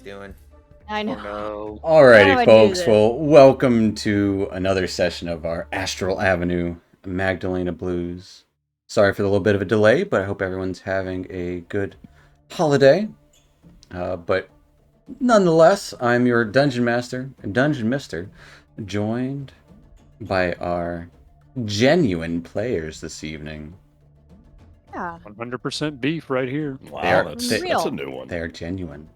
doing? I know. Oh no. How do Alrighty, I do folks. this? Well, welcome to another session of our Astral Avenue Magdalena Blues. Sorry for the little bit of a delay, but I hope everyone's having a good holiday. But nonetheless, I'm your Dungeon Master and Dungeon Mister, joined by our genuine players this evening. Yeah, 100% beef right here. They Wow, are- that's they- a new one. They are genuine.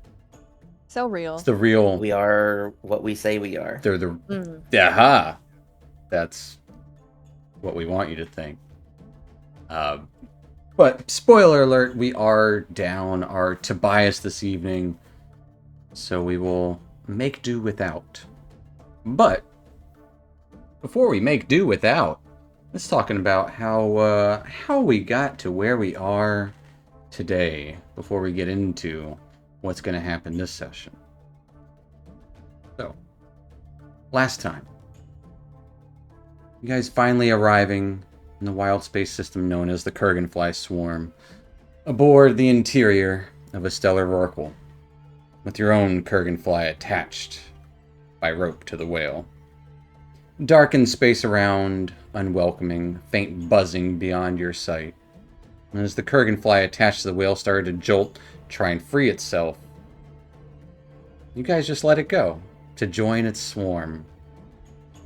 so real. It's the real. We are what we say we are. They're the. Mm. Aha! That's what we want you to think. But spoiler alert, we are down our Tobias this evening, so we will make do without. But before we make do without, let's talking about how we got to where we are today before we get into what's going to happen this session. So, last time, you guys finally arriving in the wild space system known as the Kurganfly Swarm, aboard the interior of a stellar Rorqual, with your own Kurganfly attached by rope to the whale. Darkened space around, unwelcoming, faint buzzing beyond your sight. And as the Kurganfly attached to the whale started to jolt, try and free itself, you guys just let it go to join its swarm.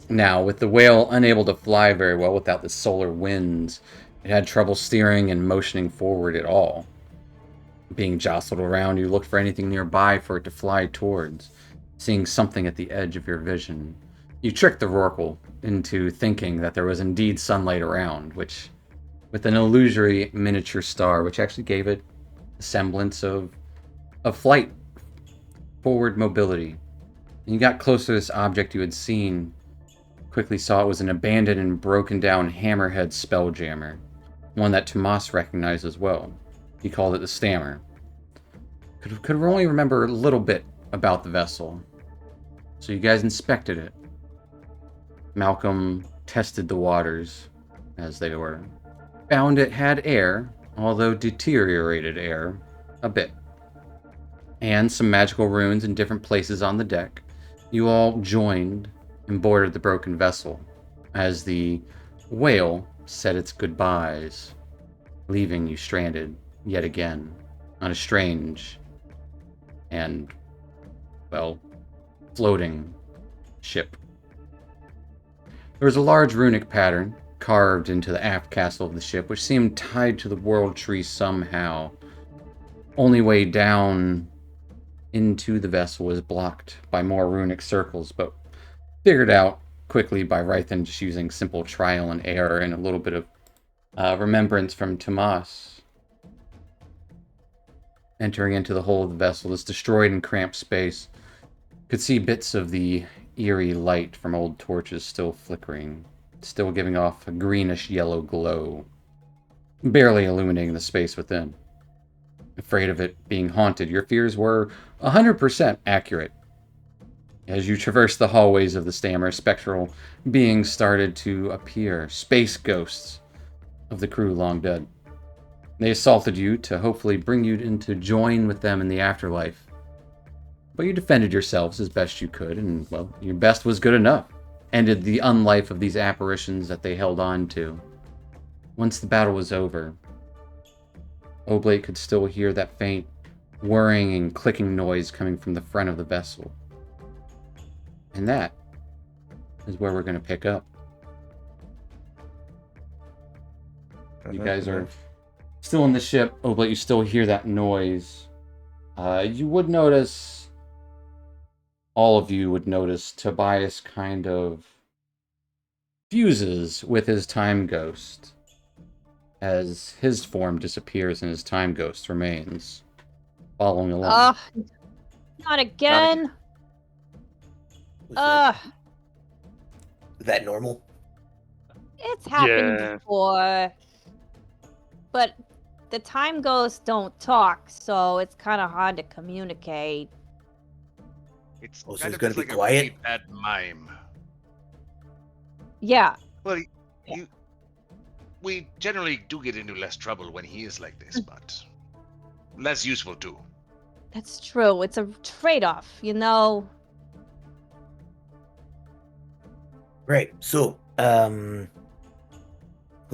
Now, with the whale unable to fly very well without the solar winds, it had trouble steering and motioning forward at all. Being jostled around, you looked for anything nearby for it to fly towards, seeing something at the edge of your vision. You tricked the Rorqual into thinking that there was indeed sunlight around, which, with an illusory miniature star, which actually gave it a semblance of flight, forward mobility. And you got closer to this object you had seen, quickly saw it was an abandoned and broken down hammerhead Spelljammer, one that Tomas recognized as well. He called it the Stammer. Could only remember a little bit about the vessel, so you guys inspected it. Malcolm tested the waters as they were. Found it had air, although deteriorated air, a bit. And some magical runes in different places on the deck. You all joined and boarded the broken vessel as the whale said its goodbyes, leaving you stranded yet again on a strange and, well, floating ship. There was a large runic pattern carved into the aft castle of the ship, which seemed tied to the world tree somehow. Only way down into the vessel was blocked by more runic circles, but figured out quickly by Rythan just using simple trial and error and a little bit of remembrance from Tomas. Entering into the hull of the vessel, this destroyed and cramped space could see bits of the eerie light from old torches still flickering, still giving off a greenish-yellow glow, barely illuminating the space within. Afraid of it being haunted, your fears were 100% accurate. As you traversed the hallways of the Stammer, spectral beings started to appear, space ghosts of the crew long dead. They assaulted you to hopefully bring you in to join with them in the afterlife. But you defended yourselves as best you could, and, well, your best was good enough. Ended the unlife of these apparitions that they held on to. Once the battle was over, Oblate could still hear that faint whirring and clicking noise coming from the front of the vessel. And that is where we're going to pick up. You guys are still in the ship. Oblate, you still hear that noise. You would notice, all of you would notice, Tobias kind of fuses with his time ghost as his form disappears and his time ghost remains, following along. Not again. Was that normal? It's happened Yeah. before. But the time ghosts don't talk, so it's kind of hard to communicate. It's Oh, so kind he's of gonna just be like quiet? a really bad mime. Yeah. Well, we generally do get into less trouble when he is like this, but less useful too. That's true. It's a trade-off, you know. Right. So, we're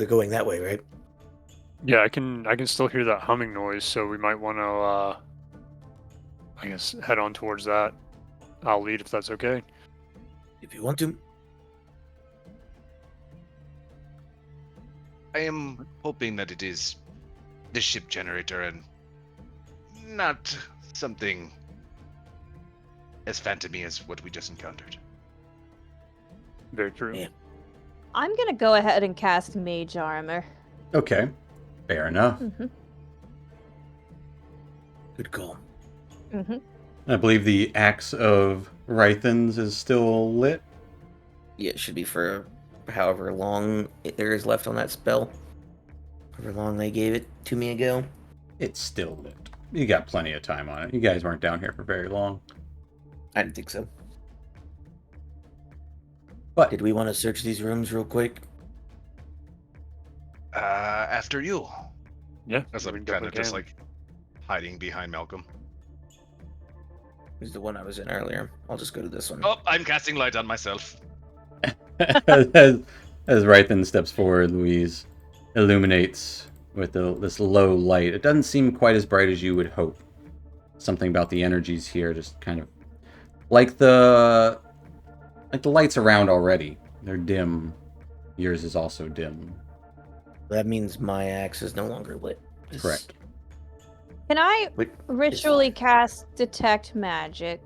going that way, right? Yeah, I can still hear that humming noise, so we might want to, I guess, head on towards that. I'll lead if that's okay. If you want to. I am hoping that it is the ship generator and not something as phantomy as what we just encountered. Very true. Yeah. I'm gonna go ahead and cast Mage Armor. Okay, fair enough. Mm-hmm. Good call. Mm-hmm. I believe the Axe of Rythens is still lit. Yeah, it should be for however long there is left on that spell. However long they gave it to me ago. It's still lit. You got plenty of time on it. You guys weren't down here for very long. I didn't think so. But Did we want to search these rooms real quick? After you. Yeah, As we I'm kind definitely of just can. like hiding behind Malcolm. This is the one I was in earlier. I'll just go to this one. Oh, I'm casting light on myself. as Rythen steps forward, Louise illuminates with this low light. It doesn't seem quite as bright as you would hope. Something about the energies here just kind of like the lights around already. They're dim. Yours is also dim. That means my axe is no longer lit. This- Correct. Can I Wait, ritually cast Detect Magic?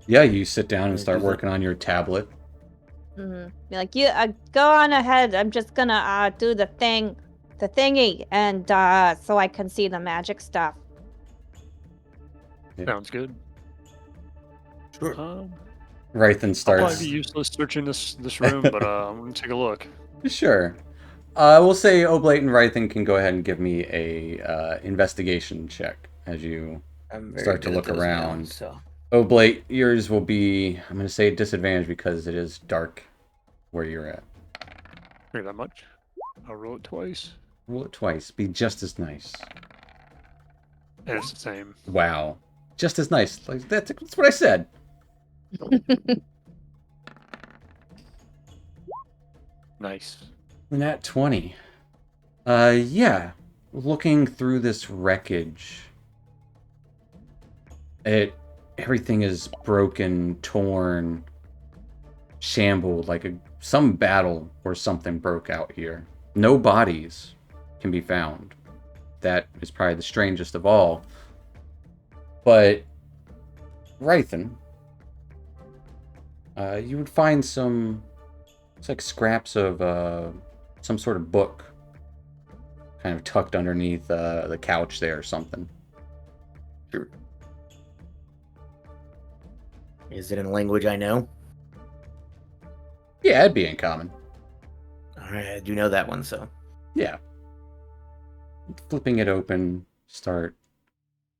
Yeah, you sit down and Can I start do that? working on your tablet. Mm-hmm. Be like, you go on ahead. I'm just gonna do the thingy, and so I can see the magic stuff. Sounds good. Sure. Rythen I'll starts. probably be useless searching this room, but I'm gonna take a look. Sure. We'll say Oblate and Rythen can go ahead and give me a investigation check as you I'm very start to good at look those now, around. so Oblate, yours will be, I'm going to say disadvantage because it is dark where you're at. Hear that much? I'll roll it twice. Roll it twice. Be just as nice. And it's the same. Wow. Just as nice. Like that's what I said. Nice. Nat 20. Yeah. Looking through this wreckage, everything is broken, torn, shambled, like some battle or something broke out here. No bodies can be found. That is probably the strangest of all. But Rythen, you would find it's like scraps of some sort of book kind of tucked underneath the couch there or something. sure. Is it in a language I know? Yeah, it'd be in common. Alright, I do know that one, so. Yeah. Flipping it open, start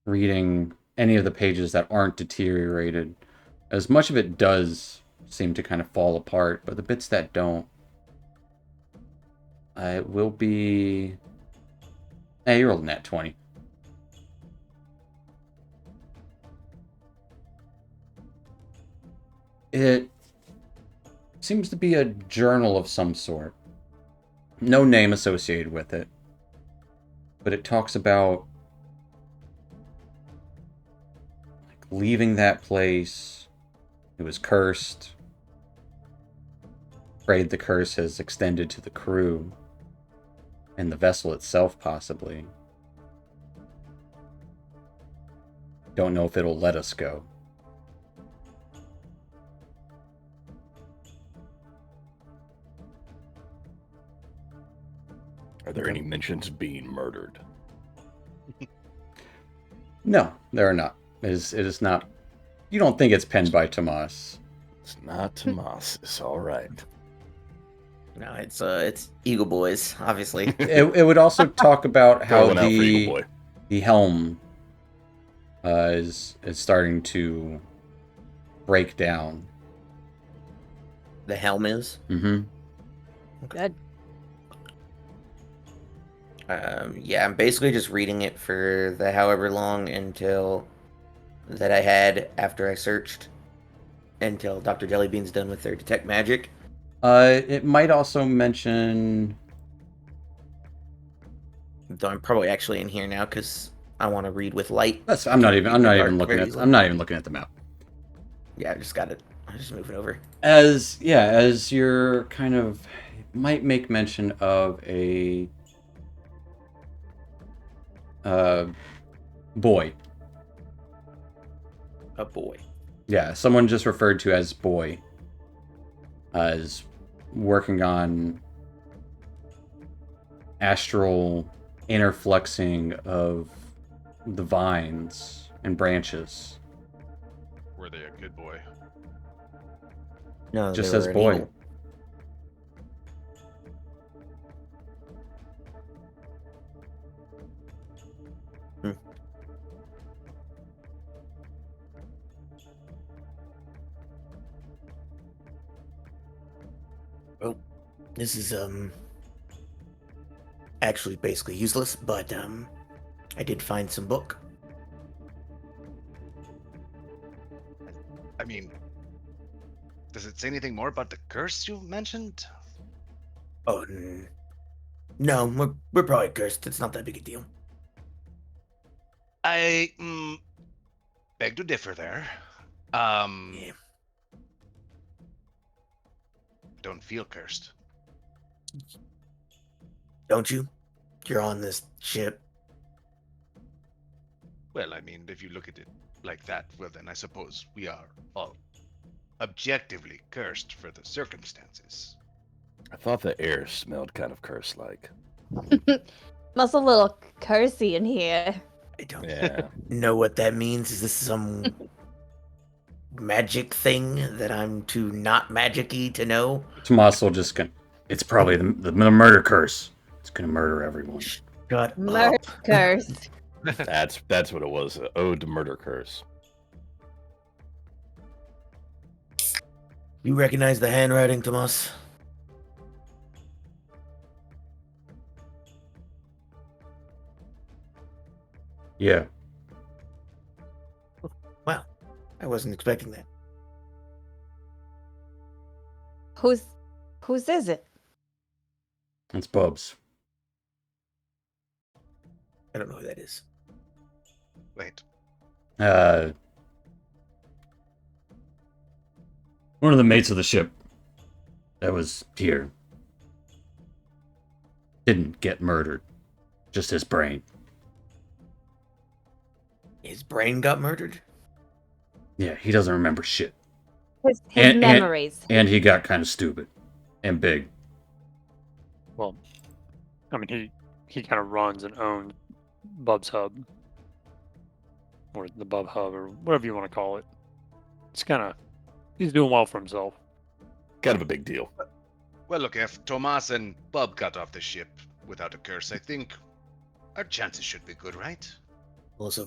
reading any of the pages that aren't deteriorated. As much of it does seem to kind of fall apart, but the bits that don't, it will be... Hey, you rolled a nat 20. It seems to be a journal of some sort. No name associated with it. But it talks about like leaving that place. It was cursed. Afraid the curse has extended to the crew. And the vessel itself, possibly. Don't know if it'll let us go. Are there any mentions of being murdered? No, there are not. It is not. You don't think it's penned by Tomas. It's not Tomas. It's all right. No, it's Eagle Boys, obviously. It would also talk about how Throw one out for Eagle Boy. the helm is starting to break down. The helm is. Mm-hmm. Good. Yeah, I'm basically just reading it for the however long until that I had after I searched until Dr. Jellybean's done with their detect magic? It might also mention. Though I'm probably actually in here now because I want to read with light. I'm not Can't even. read I'm the not dark even looking very at. easily. I'm not even looking at the map. Yeah, I just got it. I'm just moving over. As you're kind of, it might make mention of a boy. A boy. Yeah, someone just referred to as boy. As working on astral interflexing of the vines and branches. Were they a good boy? No, Just they says were an boy. eagle. Well, this is actually basically useless, but I did find some book. I mean, does it say anything more about the curse you mentioned? Oh, no, we're probably cursed. It's not that big a deal. I beg to differ there. Yeah. Don't feel cursed. Don't you? You're on this ship. Well, I mean, if you look at it like that, well, then I suppose we are all objectively cursed for the circumstances. I thought the air smelled kind of curse-like. Smells a little cursey in here. I don't Yeah. know what that means. Is this some magic thing that I'm too not magic-y to know? Tommaso just gonna. It's probably the murder curse. It's gonna murder everyone. Shut Murder up. curse. That's what it was. An ode to murder curse. You recognize the handwriting, Tomas? Yeah. Wow, I wasn't expecting that. Whose is it? It's Bubs. I don't know who that is. Wait, One of the mates of the ship that was here didn't get murdered. Just his brain. His brain got murdered? Yeah, he doesn't remember shit. His And- memories. And he got kind of stupid. And big. Well, I mean, he kind of runs and owns Bub's Hub. Or the Bub Hub, or whatever you want to call it. It's kind of... He's doing well for himself. Kind of a big deal. well, look, if Tomas and Bub got off the ship without a curse, I think our chances should be good, right? Also,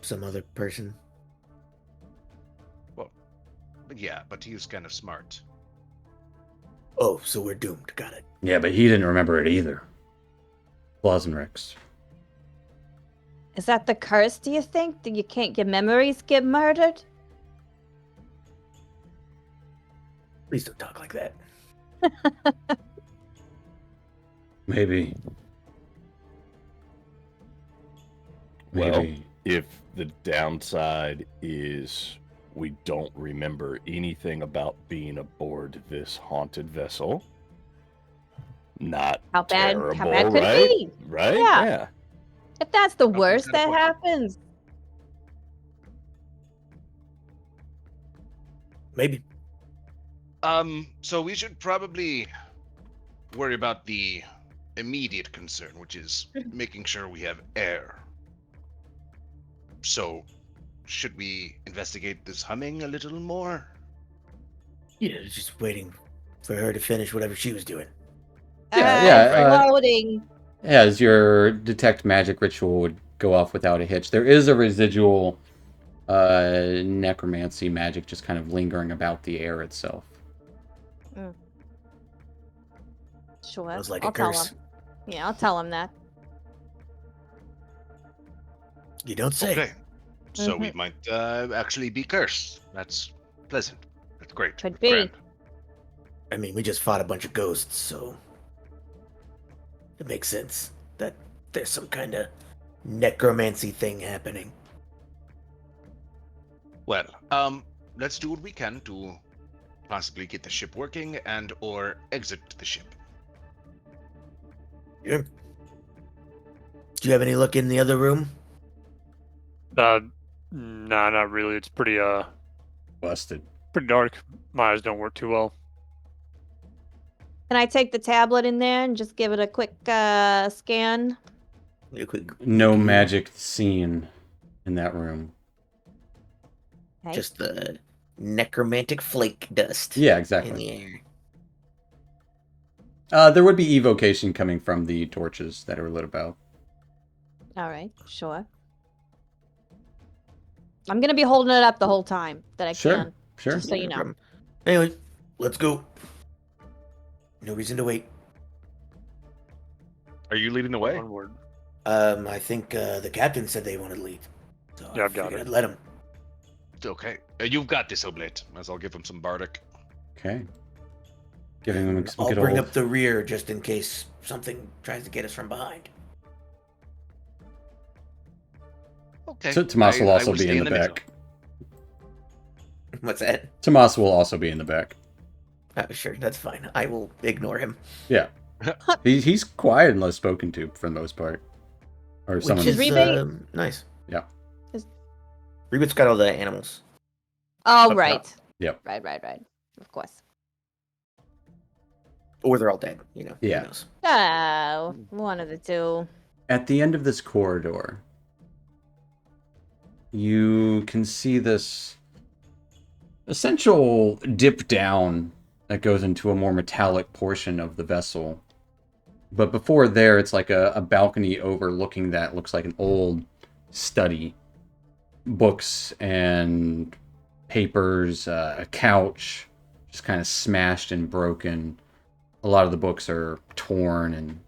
some other person. But yeah, but he was kind of smart. Oh, so we're doomed. Got it. Yeah, but he didn't remember it either. Rex. Is that the curse, do you think? That your memories get murdered? Please don't talk like that. Maybe. Well, Maybe. if the downside is we don't remember anything about being aboard this haunted vessel, not How bad terrible, could right? it be? Right? Yeah. If that's the Okay, worst that's that what- happens. Maybe. So we should probably worry about the immediate concern, which is making sure we have air. So, should we investigate this humming a little more? Yeah, just waiting for her to finish whatever she was doing. Floating. As your detect magic ritual would go off without a hitch, there is a residual necromancy magic just kind of lingering about the air itself. Sure. It was like I'll a tell curse. him. Yeah, I'll tell him that. You don't say. Okay. So we might actually be cursed. That's pleasant. That's great. Could be. Grand. I mean, we just fought a bunch of ghosts, so it makes sense that there's some kind of necromancy thing happening. Well, let's do what we can to possibly get the ship working and or exit the ship. Yeah. Do you have any luck in the other room? Nah, not really. It's pretty Busted. pretty dark. My eyes don't work too well. Can I take the tablet in there and just give it a quick scan? A quick No peek. magic seen in that room. Okay. Just the necromantic flake dust Yeah, in exactly. the air. There would be evocation coming from the torches that are lit about. All right, sure. I'm gonna be holding it up the whole time that I Sure, can. sure. Just so you No know. problem. Anyway, let's go. No reason to wait. Are you leading the way? Onward. I think the captain said they wanted to leave. So Yeah, I I've got figured it. I'd let him. Okay. You've got this, Oblate. As I'll give him some bardic. Okay. Giving them some I'll good bring old... up the rear just in case something tries to get us from behind. Okay. So Tomas will also will be stay in the middle. back. What's that? Tomas will also be in the back. Sure, that's fine. I will ignore him. Yeah. He's quiet and less spoken to for the most part. Or Which someone... is Rebate? nice. Yeah. Rebate's got all the animals. Oh, Up right. top. Yep. Right. Of course. Or they're all dead, you know. Yeah. Who knows? Oh, one of the two. At the end of this corridor, you can see this essential dip down that goes into a more metallic portion of the vessel. But before there, it's like a balcony overlooking that looks like an old study. Books and papers, a couch, just kind of smashed and broken. A lot of the books are torn and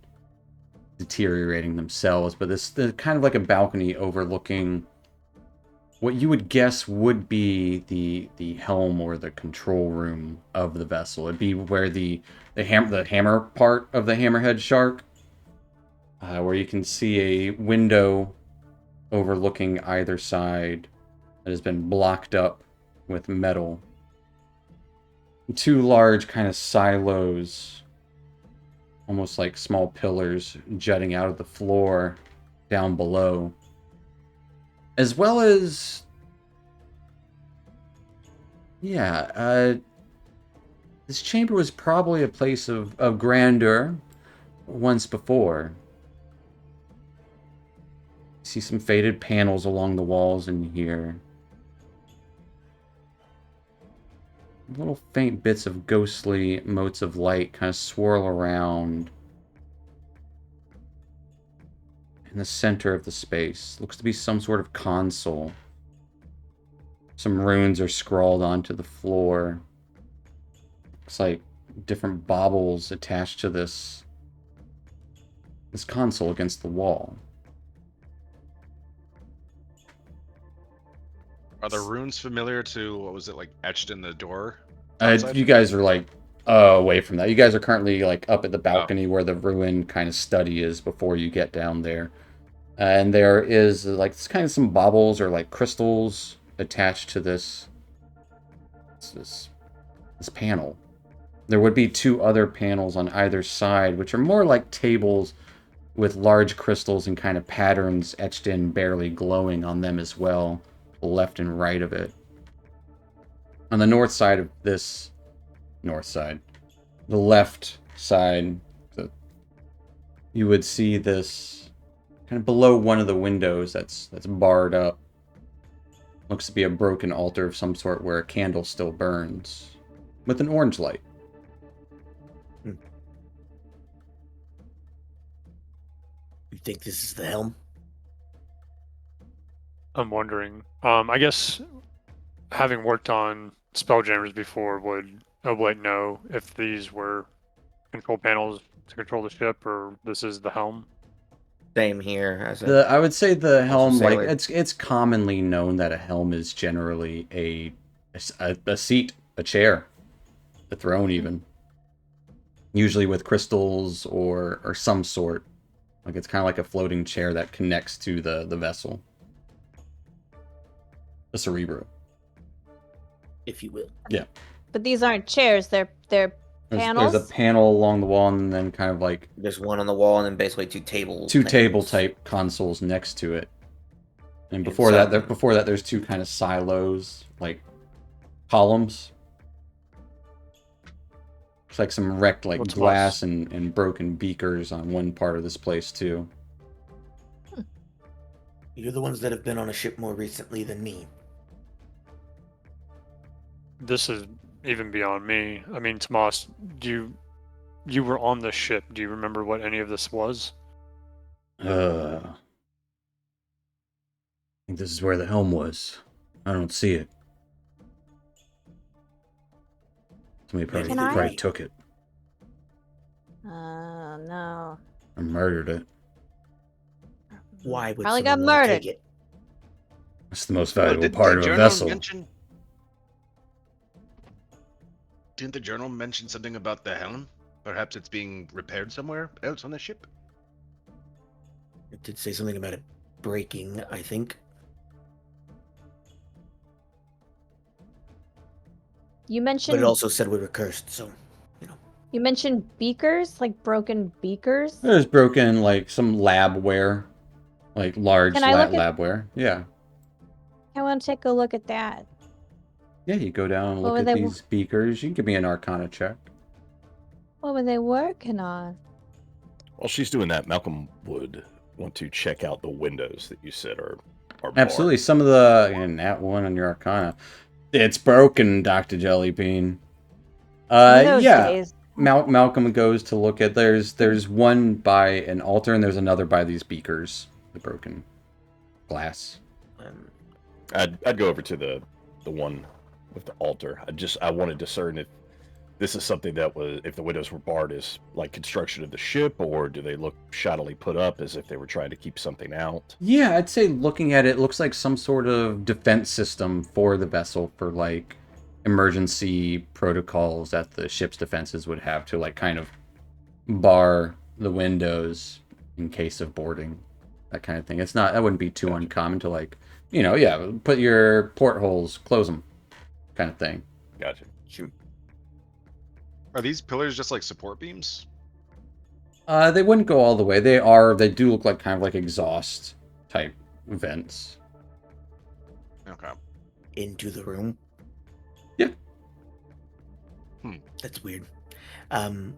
deteriorating themselves, but this kind of like a balcony overlooking what you would guess would be the helm or the control room of the vessel. It'd be where the hammer part of the hammerhead shark, where you can see a window overlooking either side that has been blocked up with metal. Two large kind of silos, almost like small pillars jutting out of the floor down below. As well as, this chamber was probably a place of grandeur once before. See some faded panels along the walls in here. Little faint bits of ghostly motes of light kind of swirl around in the center of the space. Looks to be some sort of console. Some runes are scrawled onto the floor. Looks like different baubles attached to this console against the wall. Are the runes familiar to what was it like etched in the door? You guys are like away from that. You guys are currently like up at the balcony where the ruin kind of study is before you get down there. And there is like it's kind of some baubles or like crystals attached to this panel. There would be two other panels on either side, which are more like tables with large crystals and kind of patterns etched in, barely glowing on them as well, left and right of it. On the north side of this, the left side, you would see this kind of below one of the windows that's barred up. Looks to be a broken altar of some sort where a candle still burns with an orange light. You think this is the helm? I'm wondering. I guess having worked on Spelljammers before, would Oblate know if these were control panels to control the ship or this is the helm? Same here. As a I would say the helm, like sailor. it's commonly known that a helm is generally a seat, a chair, a throne, even. Usually with crystals or some sort. Like it's kind of like a floating chair that connects to the vessel. A cerebro. if you will. But these aren't chairs. They're panels. There's a panel along the wall, and then kind of like There's one on the wall, and then basically two table. two things. table type consoles next to it. And And before that, some- there's two kind of silos, like columns. It's like some wrecked like What's glass and broken beakers on one part of this place too. You're the ones that have been on a ship more recently than me. This is even beyond me. I mean, Tomas, you were on the ship. Do you remember what any of this was? I think this is where the helm was. I don't see it. Somebody probably, Can I- probably took it No. or murdered it. Why would Probably someone got wanna murdered. take it? That's the most Oh, valuable didn't part the of a journal vessel. Didn't the journal mention something about the helm? Perhaps it's being repaired somewhere else on the ship? It did say something about it breaking, I think. You But mentioned it also said we were cursed, so you mentioned beakers, like broken beakers. There's broken like some labware, like large Can I look at- labware. Yeah. I want to take a look at that. Yeah, you go down and What look were at they- these beakers. You can give me an Arcana check. What were they working on? While she's doing that, Malcolm would want to check out the windows that you said are Absolutely. barred. Some of the and that one on your Arcana. It's broken, Dr. Jellybean. One of those Yeah. days. Malcolm goes to look at there's one by an altar and there's another by these beakers, the broken glass. um, I'd go over to the one with the altar. I want to discern if this is something that was, if the windows were barred as like construction of the ship, or do they look shoddily put up as if they were trying to keep something out? Yeah, I'd say looking at it looks like some sort of defense system for the vessel for like emergency protocols that the ship's defenses would have to like kind of bar the windows in case of boarding, that kind of thing. That wouldn't be too uncommon to like, put your portholes, close them, kind of thing. Gotcha. shoot. Are these pillars just like support beams? They wouldn't go all the way. They do look like kind of like exhaust type vents. Okay. Into the room. Yeah. That's weird. In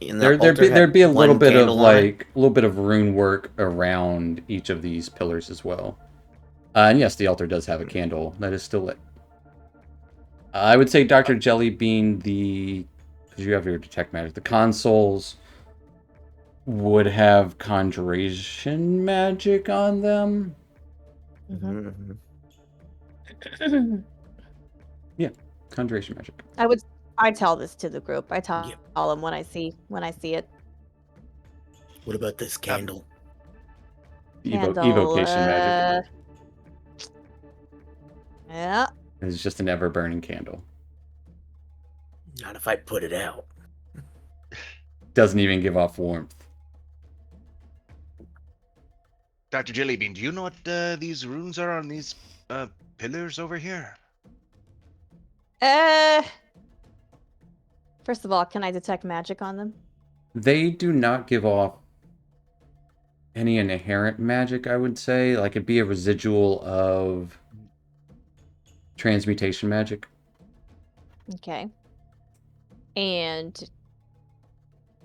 the There'd altar had be a little one bit of candle on it. a little bit of rune work around each of these pillars as well. And yes, the altar does have a candle that is still lit. I would say Dr. Jellybean, because you have your detect magic, the consoles would have conjuration magic on them. Mhm. Mhm. Conjuration magic. I tell this to the group. I tell Yep. them when I see it. What about this candle? Candle, Evocation magic. Yeah. It's just an ever-burning candle. Not if I put it out. Doesn't even give off warmth. Dr. Jellybean, do you know what these runes are on these pillars over here? First of all, can I detect magic on them? They do not give off any inherent magic, I would say. Like, it'd be a residual of transmutation magic. Okay. And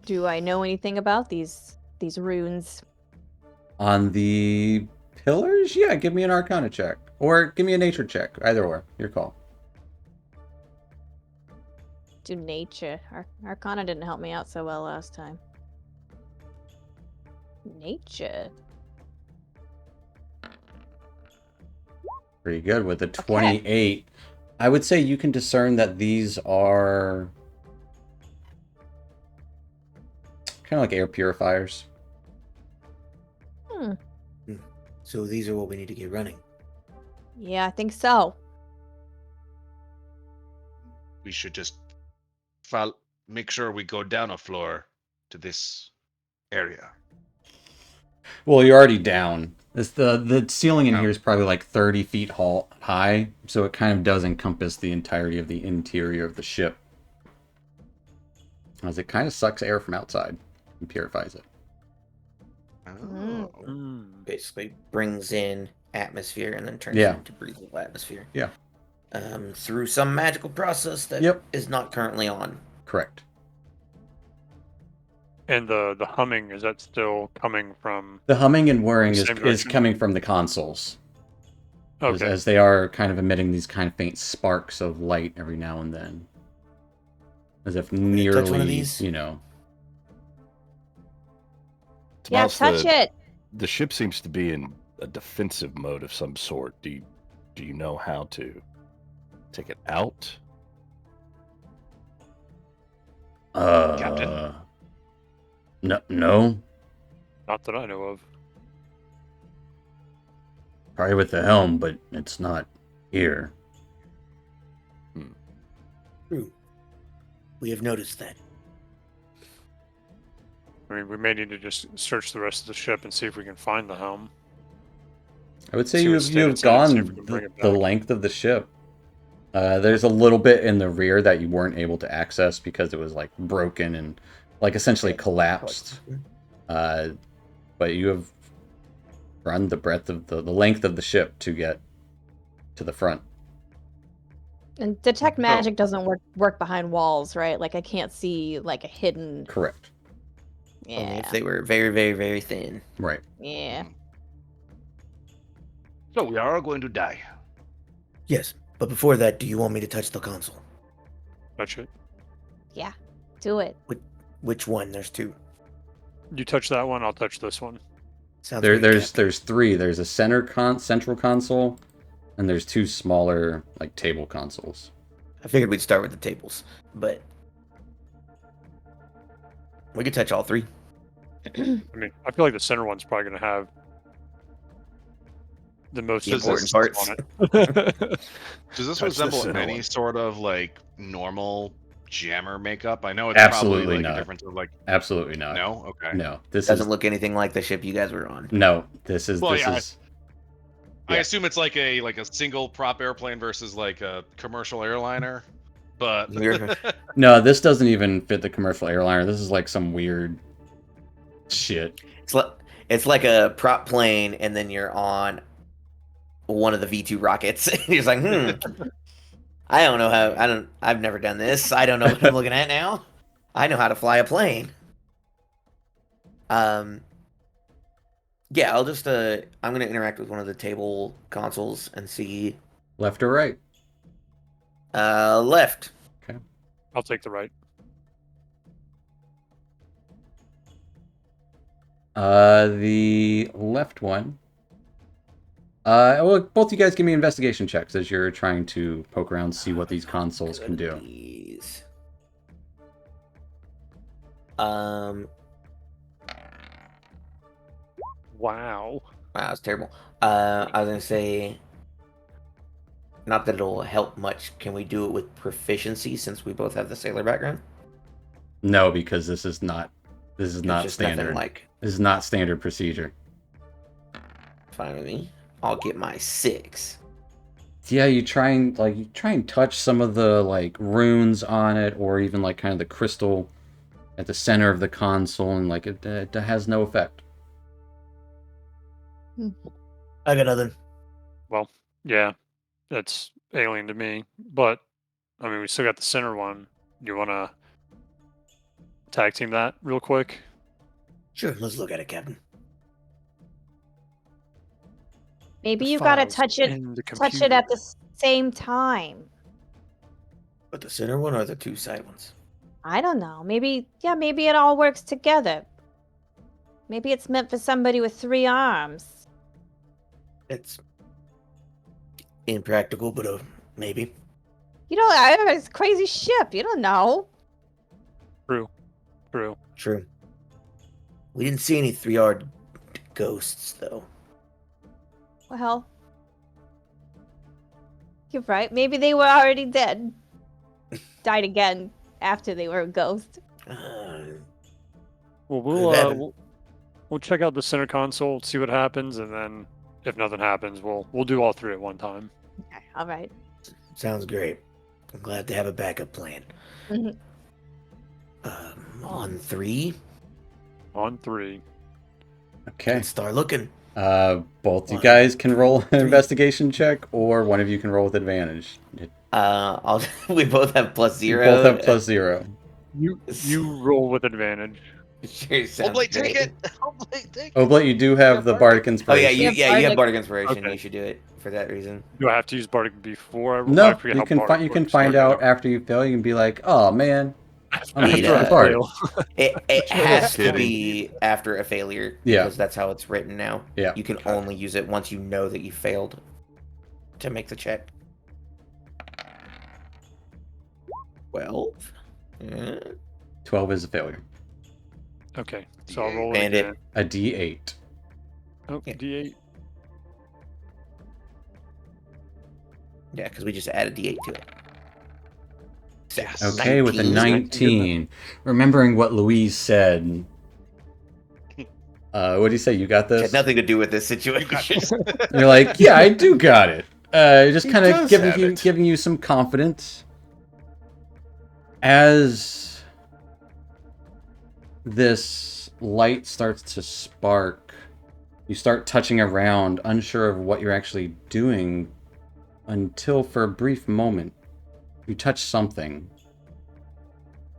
do I know anything about these runes? On the pillars? Yeah, give me an Arcana check. Or give me a nature check. Either or. Your call. Do nature. Arcana didn't help me out so well last time. Nature. Pretty good with a 28. I would say you can discern that these are kind of like air purifiers. So these are what we need to get running. Yeah, I think so. We should just make sure we go down a floor to this area. Well, you're already down. The ceiling in Oh. here is probably like 30 feet high, so it kind of does encompass the entirety of the interior of the ship. As it kind of sucks air from outside and purifies it. Oh. Basically brings in atmosphere and then turns Yeah. it into breathable atmosphere. Yeah. Through some magical process that is not currently on. Correct. And the humming, is that still coming from... The humming and whirring The is same direction? coming from the consoles. Okay. As they are kind of emitting these kind of faint sparks of light every now and then. As if touch one of nearly, these? you know... Yeah, Tomas, touch it. The ship seems to be in a defensive mode of some sort. Do you know how to take it out? Captain? No. Not that I know of. Probably with the helm, but it's not here. True. We have noticed that. I mean, we may need to just search the rest of the ship and see if we can find the helm. I would say See you what have state it's in and see if we gone can bring it the back. length of the ship. There's a little bit in the rear that you weren't able to access because it was like broken and like essentially collapsed. But you have run the breadth of the length of the ship to get to the front. And detect magic doesn't work behind walls, right? Like I can't see like a hidden. Correct. Only Yeah. if they were very, very, very thin. Right. Yeah. So we are going to die. Yes, but before that, do you want me to touch the console? Touch it. Yeah. Do it. Which one? There's two. You touch that one, I'll touch this one. Sounds great, There's Captain. three. There's a central console, and there's two smaller like table consoles. I figured we'd start with the tables, but we could touch all three. I mean, I feel like the center one's probably going to have the most The important parts on it. Does this Touch the resemble center any one. sort of like normal jammer makeup? I know it's Absolutely probably like not. a difference of like Absolutely not. no, okay. No. This Doesn't is look anything like the ship you guys were on. no. This is Well, this yeah, is I Yeah. assume it's like a single prop airplane versus like a commercial airliner, but We're- no. This doesn't even fit the commercial airliner. This is like some weird shit. It's like a prop plane, and then you're on one of the V2 rockets. You're just like, I don't know how. I've never done this. I don't know what I'm looking at now. I know how to fly a plane. Yeah, I'll just I'm gonna interact with one of the table consoles and see. Left or right? Left. I'll take the right. The left one. Well, both you guys give me investigation checks as you're trying to poke around, see what these consoles can do. Goodies. Wow, Wow. that's terrible. I was gonna say, not that it'll help much. Can we do it with proficiency since we both have the sailor background? No, because this is not It's not just nothing standard. like This is not standard procedure. fine with me. I'll get my 6. Yeah, you try and touch some of the like runes on it, or even like kind of the crystal at the center of the console, and like it has no effect. I got nothing. Well, yeah, that's alien to me. But, I mean, we still got the center one. You want to tag team that real quick? Sure, let's look at it, Captain. Maybe The you gotta files touch it. in the Touch it computer. at the same time. But the center one or the two side ones? I don't know. Maybe it all works together. Maybe it's meant for somebody with 3 arms. It's impractical, but maybe. You know, it's a crazy ship. You don't know. True. True. We didn't see any 3-armed ghosts, though. Well, you're right. Maybe they were already dead. Died again after they were a ghost. Well, Could happen. we'll check out the center console, see what happens, and then if nothing happens, we'll do all three at one time. Okay, all right. Sounds great. I'm glad to have a backup plan. Mhm. On 3, On 3. Okay. let's start looking. Both you 1, guys can 2, roll an 3. investigation check, or one of you can roll with advantage. We both have +0. You both have +0. You roll with advantage. Sure sounds Oblate, take great. it. Oblate, take it. Oblate, you do have the Bardic Oh Inspiration. yeah, Yeah, you have Bardic. Bardic Inspiration. Okay. You should do it for that reason. Do I have to use Bardic before I roll? I No, forget you how can Bardic you can works. find Okay. out after you fail. You can be like, oh man, I'm gonna It, have to uh, Bardic. Fail. It has to kidding. be after a failure Yeah. because that's how it's written now. Yeah. You can only use it once you know that you failed to make the check. 12. 12 is a failure. Okay, so I'll roll it Bandit. again. A D8. Oh, Yeah. D8. Yeah, because we just added D8 to it. Yes. Okay, with a 19. 19. Remembering what Louise said. What do you say? You got It this? had nothing to do with this You got situation. this. You're like, yeah, I do got it. Just He kind of does giving have you it. giving you some confidence. As this light starts to spark, you start touching around, unsure of what you're actually doing, until for a brief moment, you touch something.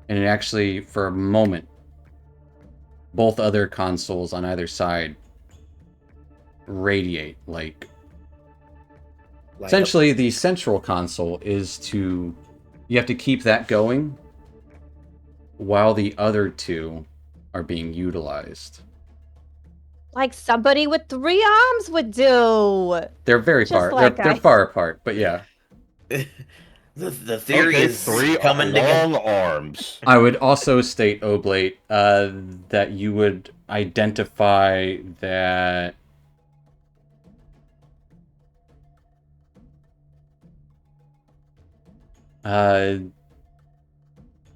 And it actually, for a moment, both other consoles on either side radiate. Like, essentially, the central console is to... You have to keep that going while the other two are being utilized. Like somebody with 3 arms would do. They're very Just far. like They're I- far apart, but yeah. The theory Okay, is 3 coming long together. arms. I would also state, Oblate, that you would identify that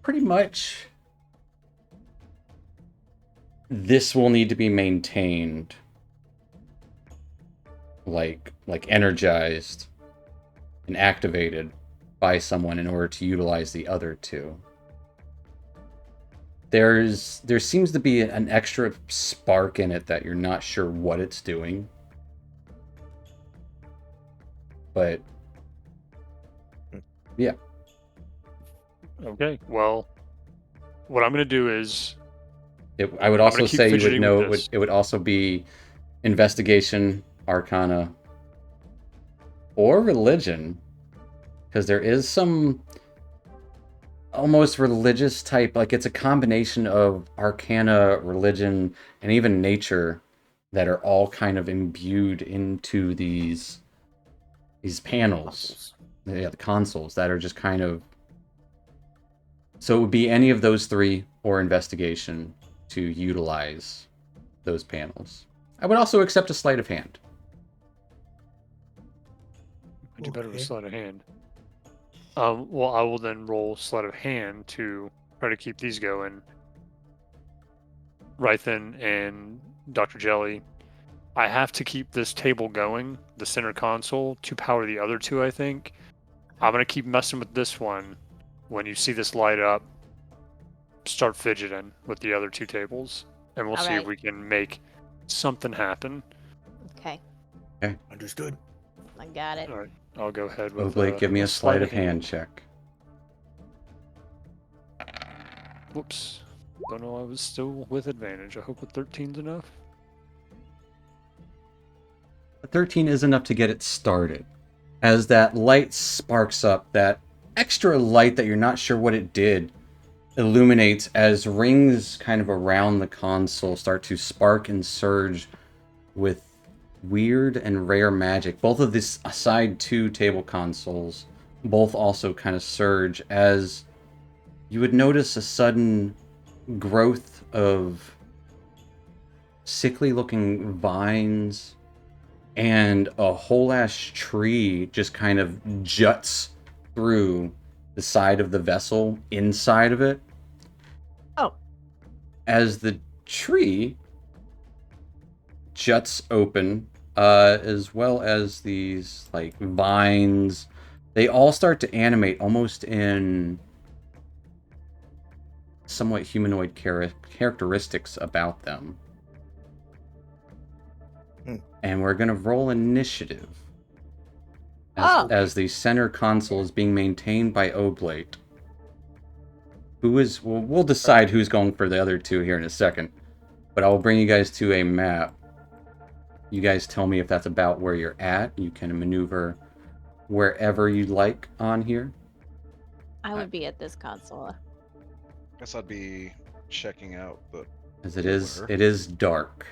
pretty much this will need to be maintained, like energized and activated by someone in order to utilize the other two. There seems to be an extra spark in it that you're not sure what it's doing. But yeah. Okay, well, what I'm going to do is... I would I'm also gonna keep say you would fidgeting know with this. it would also be investigation, arcana, or religion, because there is some almost religious type, like it's a combination of arcana, religion, and even nature that are all kind of imbued into these panels. Yeah, the consoles that are just kind of... So it would be any of those three or investigation to utilize those panels. I would also accept a sleight of hand. I do better with Okay. sleight of hand. Well, I will then roll sleight of hand to try to keep these going. Rythan and Dr. Jelly, I have to keep this table going, the center console, to power the other two, I think. I'm going to keep messing with this one. When you see this light up, start fidgeting with the other two tables. And we'll see if Alright. we can make something happen. Okay, Understood. I got it. All right, I'll go ahead with Oblate, give me a sleight of hand check. Whoops. Don't know I was still with advantage. I hope a 13's enough. A 13 is enough to get it started. As that light sparks up, that extra light that you're not sure what it did illuminates as rings kind of around the console start to spark and surge with weird and rare magic. Both of these side two table consoles both also kind of surge as you would notice a sudden growth of sickly looking vines and a whole ass tree just kind of juts through the side of the vessel inside of it. Oh. As the tree juts open, as well as these like vines, they all start to animate almost in somewhat humanoid characteristics about them. And we're gonna roll initiative as the center console is being maintained by Oblate. We'll decide who's going for the other two here in a second, but I will bring you guys to a map. You guys tell me if that's about where you're at. You can maneuver wherever you'd like on here. I would be at this console. Guess I'd be checking out the. As it is dark.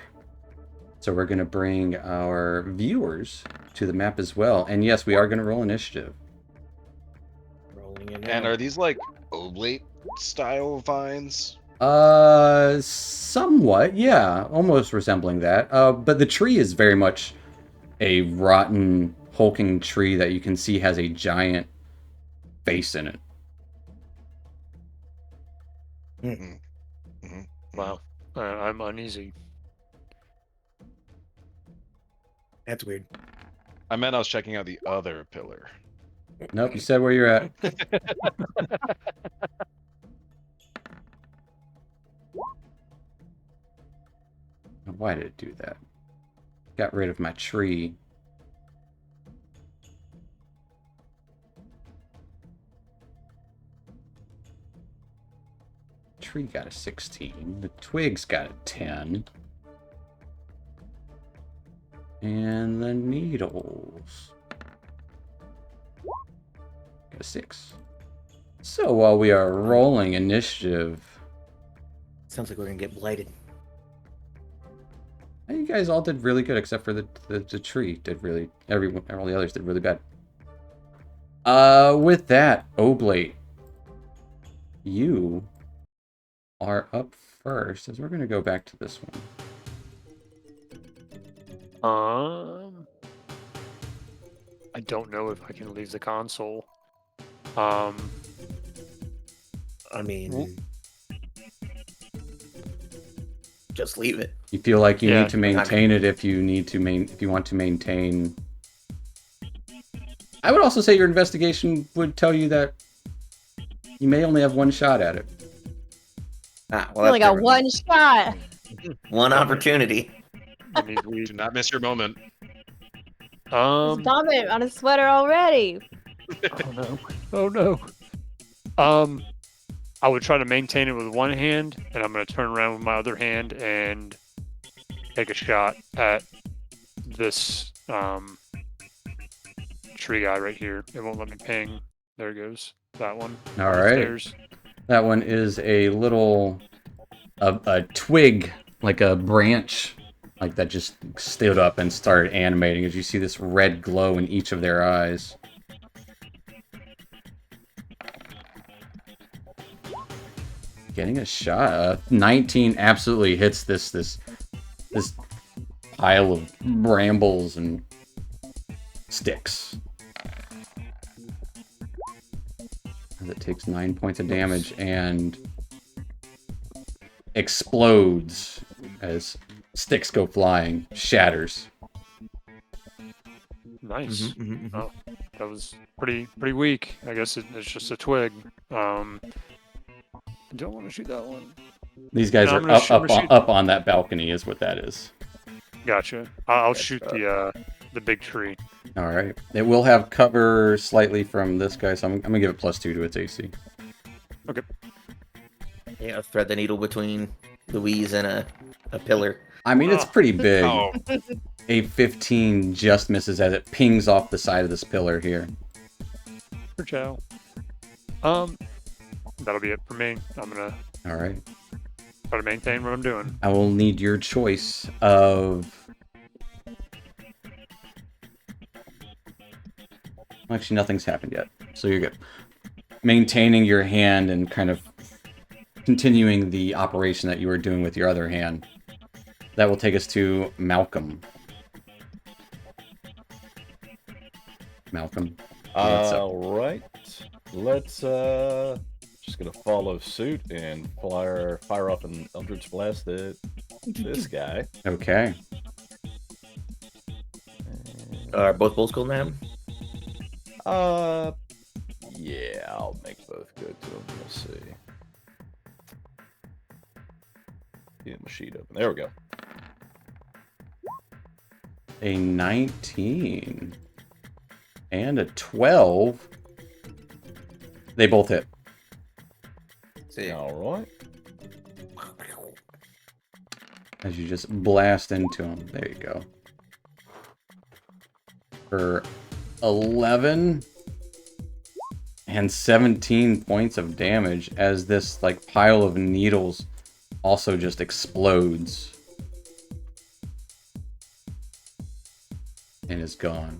So we're going to bring our viewers to the map as well. And yes, we are going to roll initiative. Rolling in And now. are these like oblate style vines? Somewhat, yeah. Almost resembling that. But the tree is very much a rotten, hulking tree that you can see has a giant face in it. Wow. I'm uneasy. That's weird. I meant I was checking out the other pillar. Nope, you said where you're at. Why did it do that? Got rid of my tree. Tree got a 16. The twigs got a 10. And the needles got a 6. So while we are rolling initiative, Sounds like we're gonna get blighted. you guys all did really good except for the tree. Did really all the others did really bad. With that, Oblate, you are up first, as we're gonna go back to this one. I don't know if I can leave the console. I mean, just leave it. You feel like you Yeah. need to maintain it if you want to maintain. I would also say your investigation would tell you that you may only have one shot at it. Ah, You only got one shot. one opportunity. Do not miss your moment. Um, Vomit on his sweater already. oh no. I would try to maintain it with one hand, and I'm going to turn around with my other hand and take a shot at this tree guy right here. It won't let me ping. There it goes. That one. All right. Upstairs. That one is a little a twig, like a branch, like that just stood up and started animating as you see this red glow in each of their eyes. Getting a shot. 19 absolutely hits this pile of brambles and sticks. As it takes 9 points of damage and explodes as sticks go flying, shatters. Nice. Oh, that was pretty weak. I guess it's just a twig. I don't want to shoot that one. These guys No, are I'm gonna shoot- up on that balcony is what that is. Gotcha. I'll shoot the big tree. All right. It will have cover slightly from this guy, so I'm going to give it +2 to its AC. Okay. Yeah, thread the needle between Louise and a pillar. I mean, it's pretty big. Oh, A 15 just misses as it pings off the side of this pillar here. For Chow. That'll be it for me. I'm gonna All right. try to maintain what I'm doing. I will need your choice of... Actually, nothing's happened yet, so you're good. Maintaining your hand and kind of continuing the operation that you were doing with your other hand. That will take us to Malcolm. Malcolm. All right. Let's just gonna follow suit and fire off an Eldritch Blast at this guy. Okay. Are both bulls cool now? Yeah, I'll make both go to him. Let's see. Get my sheet open. There we go. A 19 and a 12. They both hit. See. All right. As you just blast into them. There you go. For 11 and 17 points of damage as this like pile of needles also just explodes and is gone.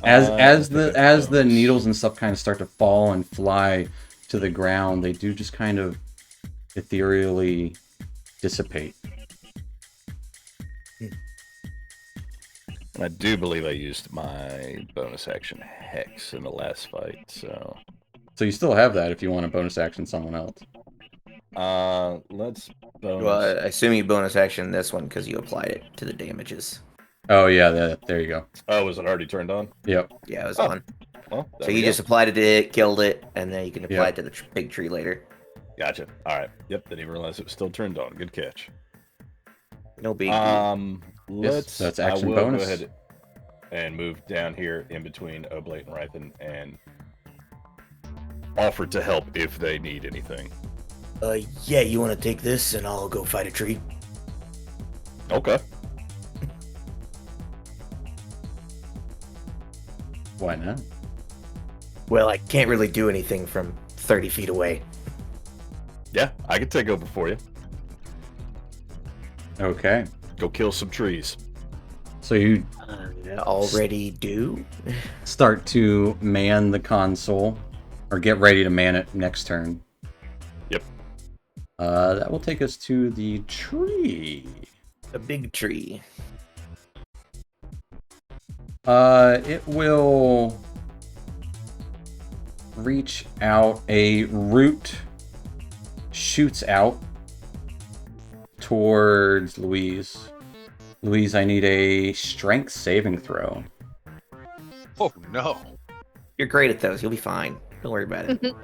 As the needles and stuff kind of start to fall and fly to the ground, they do just kind of ethereally dissipate. And I do believe I used my bonus action Hex in the last fight, so... So you still have that if you want to bonus action someone else. Let's bonus... Well, I assume you bonus action this one because you applied it to the damages. Oh yeah, there you go. Oh, was it already turned on? Yep. Yeah, it was Oh. on. Well, there So we you go. just applied it to it, killed it, and then you can apply Yep. it to the big tree later. Gotcha. All right. Yep, didn't even realize it was still turned on. Good catch. No big deal. Let's... that's I action will bonus. go ahead and move down here in between Oblate and Rythan and offer to help if they need anything. Yeah, you want to take this, and I'll go fight a tree. Okay. Why not? Well, I can't really do anything from 30 feet away. Yeah, I can take over for you. Okay. Go kill some trees. So you Already do? start to man the console, or get ready to man it next turn. Yep. That will take us to the tree. A big tree. It will reach out. A root shoots out towards Louise. Louise, I need a strength saving throw. Oh no. You're great at those. You'll be fine. Don't worry about it.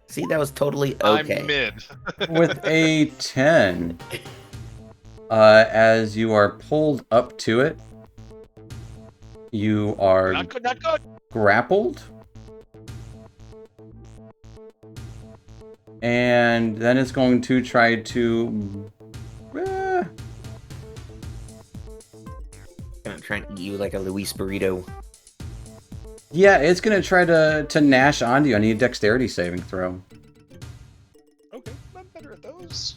See, that was totally okay. I'm mid. With a 10. As you are pulled up to it, you are Not good, not good. grappled. And then it's going to try to... I'm trying to eat you like a Luis burrito. yeah, it's going to try to gnash onto you. I need a dexterity saving throw. Okay, I'm better at those.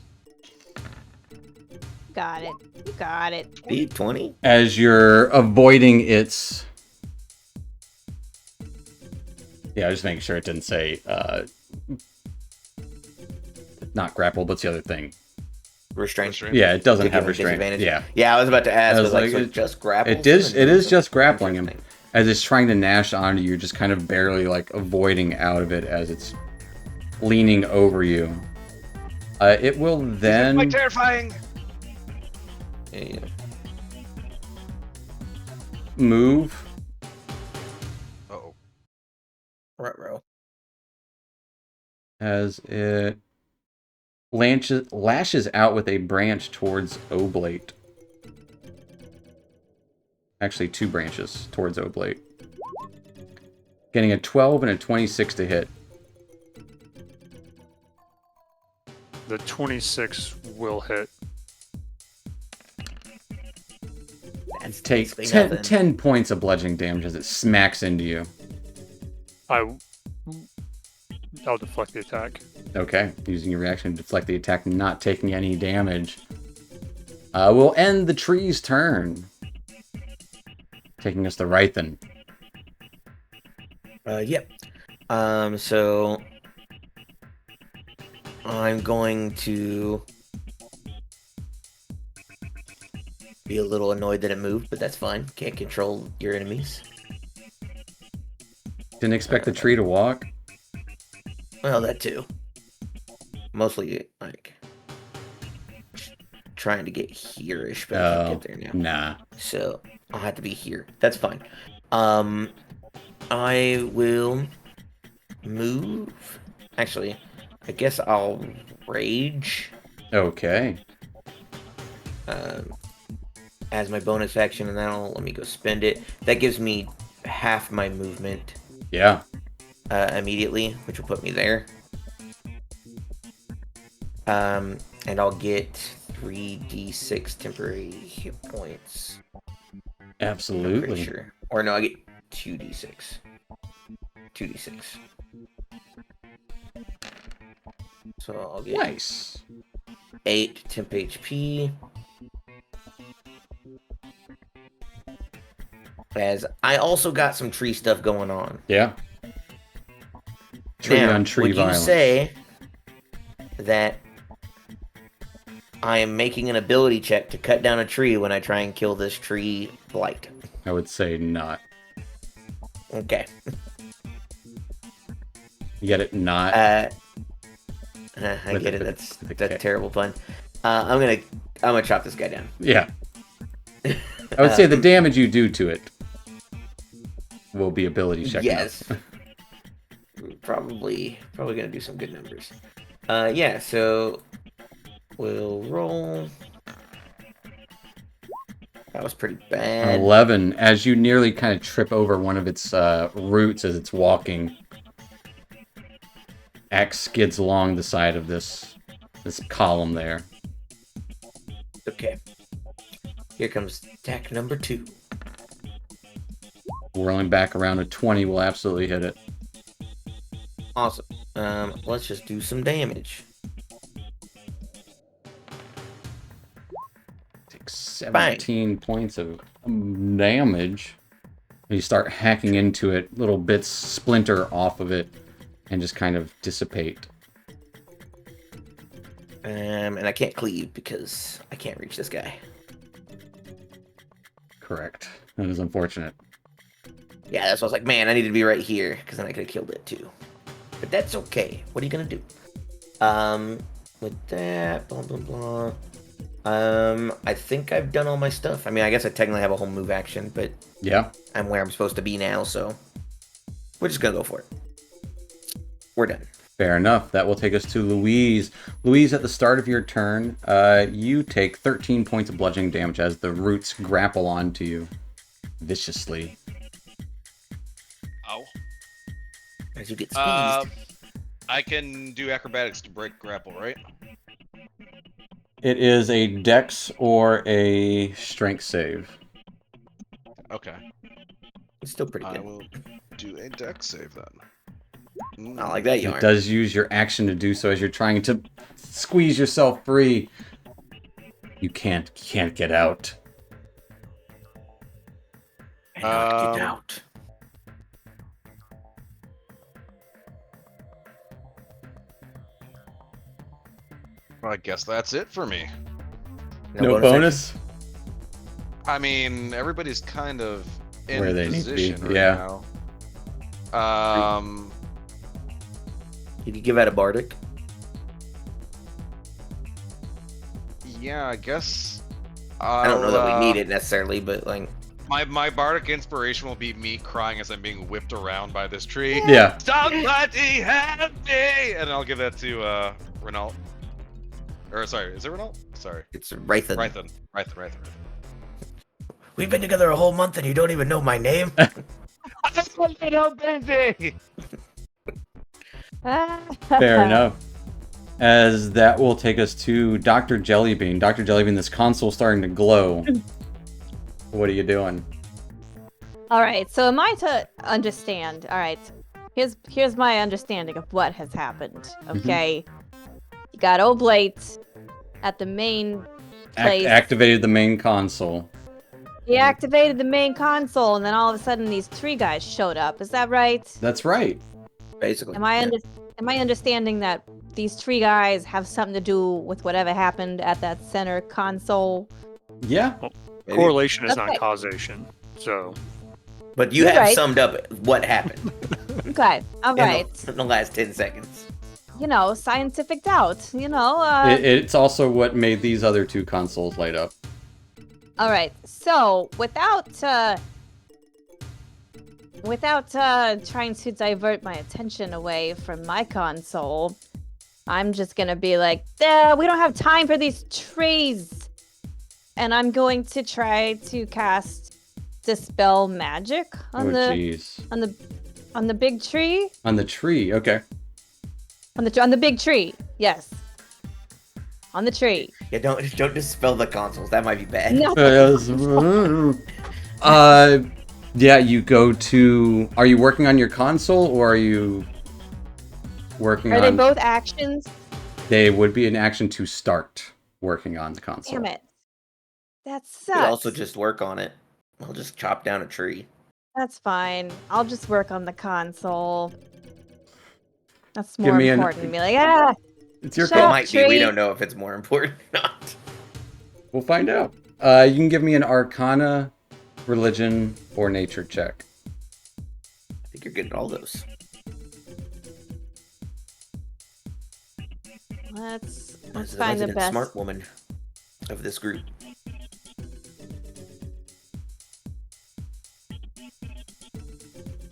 Got it. You got it. Speed 20? As you're avoiding its... Yeah, just making sure it didn't say... not grapple, but it's the other thing. Restraint. Yeah, it doesn't Give have him a restraint. disadvantage? Yeah. Yeah, I was about to ask. I I was was like, like, so just grapple? It is just grappling him. As it's trying to gnash onto you, just kind of barely like avoiding out of it as it's leaning over you. It will then Quite terrifying. Yeah. move Uh-oh. Ruh-roh. as it lashes out with a branch towards Oblate. Actually, 2 branches towards Oblate. Getting a 12 and a 26 to hit. The 26 will hit. That's Take basically 10, nothing. 10 points of bludgeoning damage as it smacks into you. I'll deflect the attack. Okay, using your reaction to deflect the attack, not taking any damage. We'll end the tree's turn. Taking us to Rythan. Yep. So I'm going to Be a little annoyed that it moved, but that's fine. Can't control your enemies. Didn't expect the tree to walk. Well, that too. Mostly, like, trying to get here-ish, but I can't get there now. Nah. So, I'll have to be here. That's fine. I will move. Actually, I guess I'll rage. Okay. As my bonus action, and that'll let me go spend it. That gives me half my movement Yeah. immediately, which will put me there. And I'll get 3d6 temporary hit points. I'm Absolutely. pretty sure. Or no, I get 2d6. 2d6. So I'll get Nice. 8 temp HP. As I also got some tree stuff going on. Yeah. Tree Now, on tree would violence. you say that I am making an ability check to cut down a tree when I try and kill this tree blight? I would say not. Okay. You get it? Not. I With get the- it. That's with the that's K. a terrible pun. I'm gonna chop this guy down. Yeah. I would say the damage you do to it will be ability check. Yes. Probably gonna do some good numbers. Yeah. So we'll roll. That was pretty An bad. 11. As you nearly kind of trip over one of its roots as it's walking, axe skids along the side of this column there. Okay. Here comes attack number 2. Whirling back around a 20 will absolutely hit it. Awesome. Let's just do some damage. Take 17 points of damage. You start hacking into it, little bits splinter off of it, and just kind of dissipate. And I can't cleave because I can't reach this guy. Correct. That is unfortunate. Yeah, that's why I was like, man, I need to be right here because then I could have killed it too. But that's okay. What are you gonna do? With that, blah blah blah. I think I've done all my stuff. I mean, I guess I technically have a whole move action, but Yeah. I'm where I'm supposed to be now, so we're just gonna go for it. We're done. Fair enough. That will take us to Louise. Louise, at the start of your turn, you take 13 points of bludgeoning damage as the roots grapple onto you viciously. Ow. As you get squeezed. I can do acrobatics to break grapple, right? It is a dex or a strength save. Okay. It's still pretty I good. will do a dex save then. I like that It yarn. does use your action to do so as you're trying to squeeze yourself free. You can't get out. Cannot get out. Well, I guess that's it for me. No bonus? I mean, everybody's kind of in Where they need to be, position right yeah. now. You could give out a bardic. Yeah, I guess. I don't know that we need it necessarily, but like. My bardic inspiration will be me crying as I'm being whipped around by this tree. Yeah. Somebody help me! And I'll give that to Renault. Or sorry, is it Renault? Sorry. It's Rythan. Rythan. We've been together a whole month and you don't even know my name? I'm a little busy! Fair enough. As that will take us to Dr. Jellybean. Dr. Jellybean, this console starting to glow. What are you doing? All right, so am I to understand? All right, here's my understanding of what has happened. Okay, you got Oblate at the main place. Activated the main console. He activated the main console, and then all of a sudden these three guys showed up. Is that right? That's right. Basically. Am I understanding that these three guys have something to do with whatever happened at that center console? Yeah. Maybe. correlation is not Okay. causation. So But you You're have right. summed up what happened Okay. All right. in the last 10 seconds. You know, scientific doubt. You know. It's also what made these other two consoles light up. All right. So without trying to divert my attention away from my console, I'm just gonna be like, we don't have time for these trees, and I'm going to try to cast Dispel Magic on Jeez. on the big tree. On the tree, okay. On the big tree. Yes. On the tree. Yeah, don't dispel the consoles. That might be bad. No. Yeah, you go to... Are you working on your console, or are you working on... Are they both actions? They would be an action to start working on the console. Damn it. That You sucks. could also just work on it. I'll just chop down a tree. That's fine. I'll just work on the console. That's Give more me an- important to me. Like, It's your Shut It up, call. might be. We tree. don't know if it's more important or not. We'll find out. You can give me an Arcana, Religion, or Nature check. I think you're good at all those. let's As the find the resident best. smart woman of this group.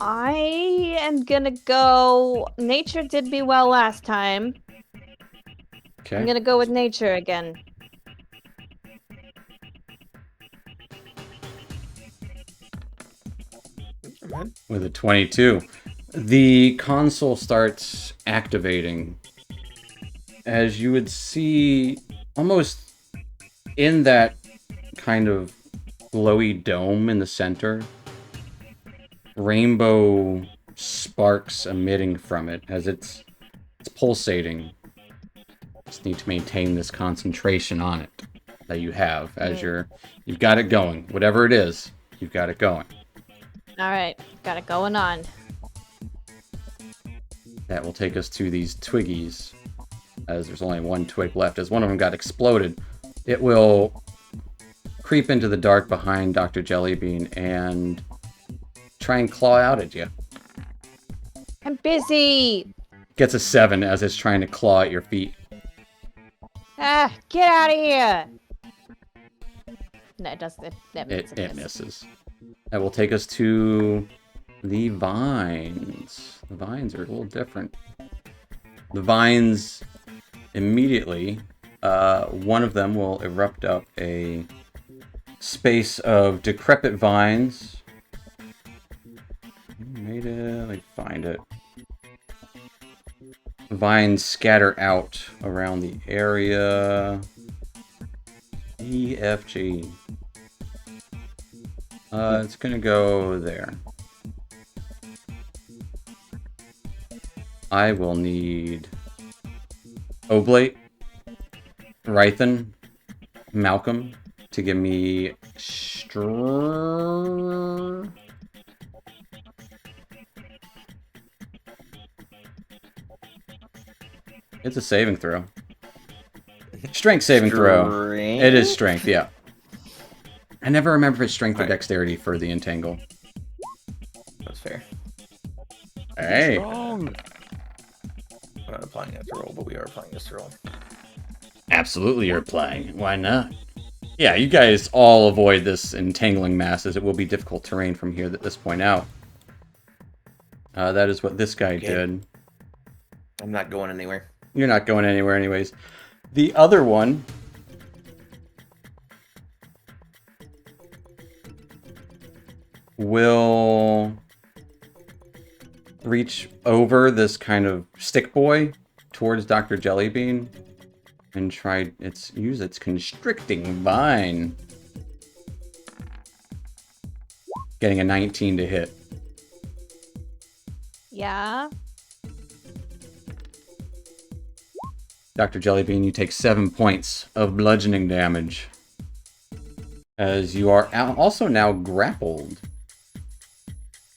I am gonna go. Nature did me well last time. Okay. I'm gonna go with nature again. With a 22. The console starts activating. As you would see, almost in that kind of glowy dome in the center, rainbow sparks emitting from it as it's pulsating. Just need to maintain this concentration on it that you have as you've got it going. Whatever it is, you've got it going. All right, got it going on. That will take us to these twiggies, as there's only one twig left. As one of them got exploded, it will creep into the dark behind Dr. Jellybean and try and claw out at you. I'm busy. Gets a 7 as it's trying to claw at your feet. Get out of here. No, it does. It misses. That will take us to the vines. The vines are a little different. The vines immediately, one of them will erupt up a space of decrepit vines. Made it, like, find it. Vines scatter out around the area. E, F, G. It's gonna go there. I will need Oblate, Rythan, Malcolm to give me It's a saving throw. Strength saving throw. It is strength, yeah. I never remember if it's strength or dexterity for the entangle. That's fair. Hey. Strong. We're not applying that to roll, but we are applying this to roll. Absolutely you're applying. Why not? Yeah, you guys all avoid this entangling mass, as it will be difficult terrain from here at this point out. That is what this guy did. I'm not going anywhere. You're not going anywhere anyways. The other one will reach over this kind of stick boy towards Dr. Jellybean and try use its constricting vine. Getting a 19 to hit. Yeah. Dr. Jellybean, you take 7 points of bludgeoning damage. As you are also now grappled.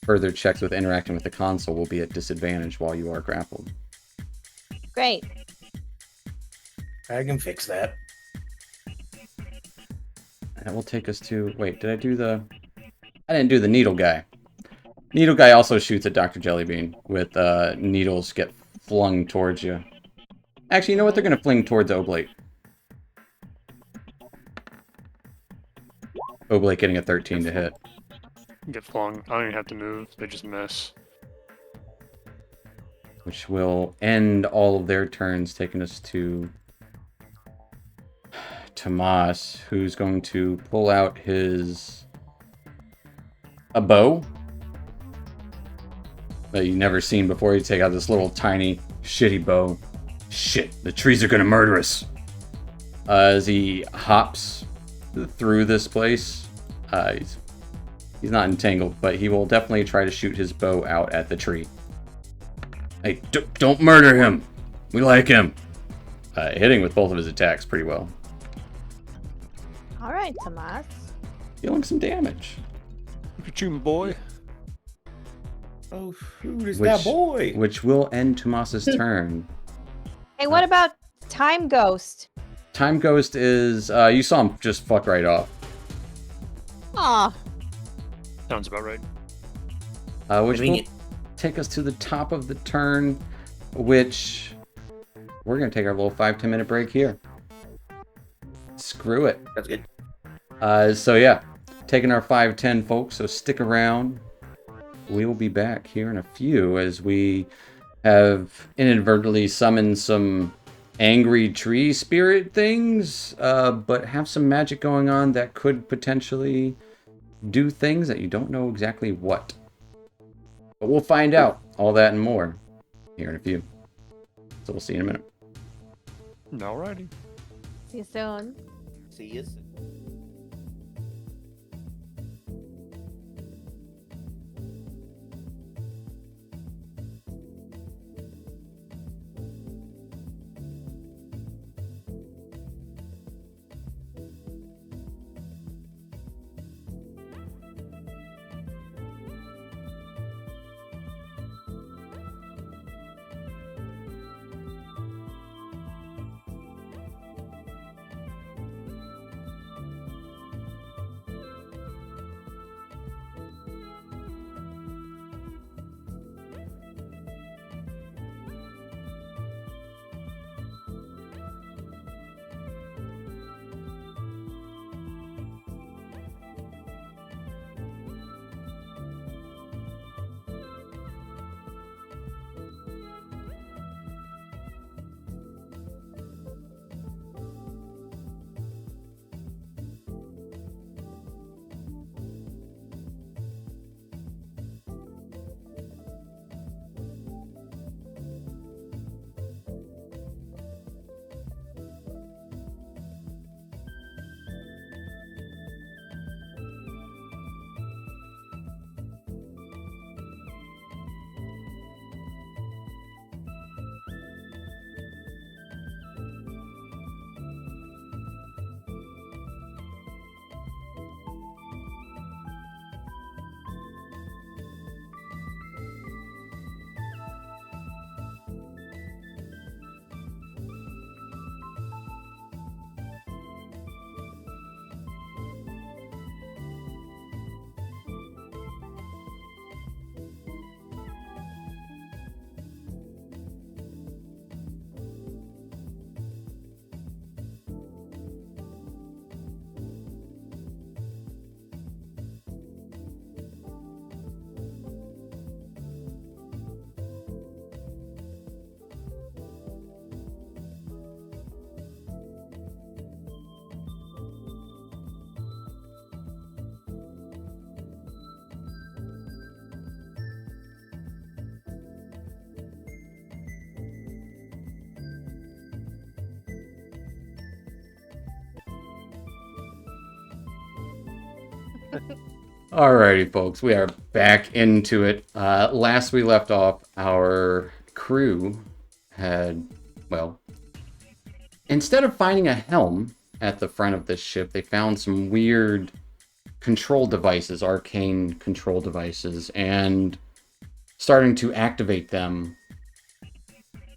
Further checks with interacting with the console will be at disadvantage while you are grappled. Great. I can fix that. That will take us to... Wait, did I do the... I didn't do the needle guy. Needle guy also shoots at Dr. Jellybean with needles get flung towards you. Actually, you know what? They're going to fling towards Oblate. Oblate getting a 13 to hit. Get flung. I don't even have to move. They just miss. Which will end all of their turns, taking us to Tomas, who's going to pull out a bow that you've never seen before. You take out this little tiny shitty bow. Shit, the trees are gonna murder us. As he hops through this place, he's not entangled, but he will definitely try to shoot his bow out at the tree. Hey, don't murder him. We like him. Hitting with both of his attacks pretty well. All right, Tomas. Dealing some damage. Look at you, my boy. Oh, shoot, it's that boy. Which will end Tomas's turn. Hey, what about Time Ghost? Time Ghost is, you saw him just fuck right off. Aw. Sounds about right. Which will take us to the top of the turn, which we're going to take our little 5-10 minute break here. Screw it. That's good. So yeah, taking our 5-10 folks, so stick around. We will be back here in a few as we have inadvertently summoned some angry tree spirit things, but have some magic going on that could potentially do things that you don't know exactly what. But we'll find out all that and more here in a few. So we'll see you in a minute. Alrighty. See you soon. See you soon. Alrighty, folks, we are back into it. Last we left off, our crew had, well, instead of finding a helm at the front of this ship, they found some weird control devices, arcane control devices, and starting to activate them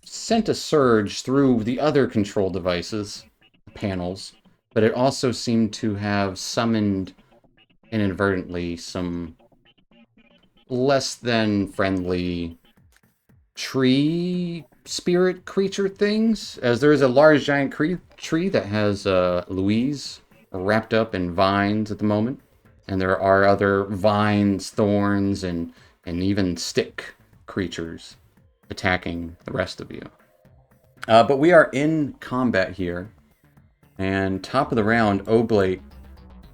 sent a surge through the other control devices, panels, but it also seemed to have summoned inadvertently some less than friendly tree spirit creature things, as there is a large giant tree that has Louise wrapped up in vines at the moment, and there are other vines, thorns, and even stick creatures attacking the rest of you. But we are in combat here, and top of the round, Oblate,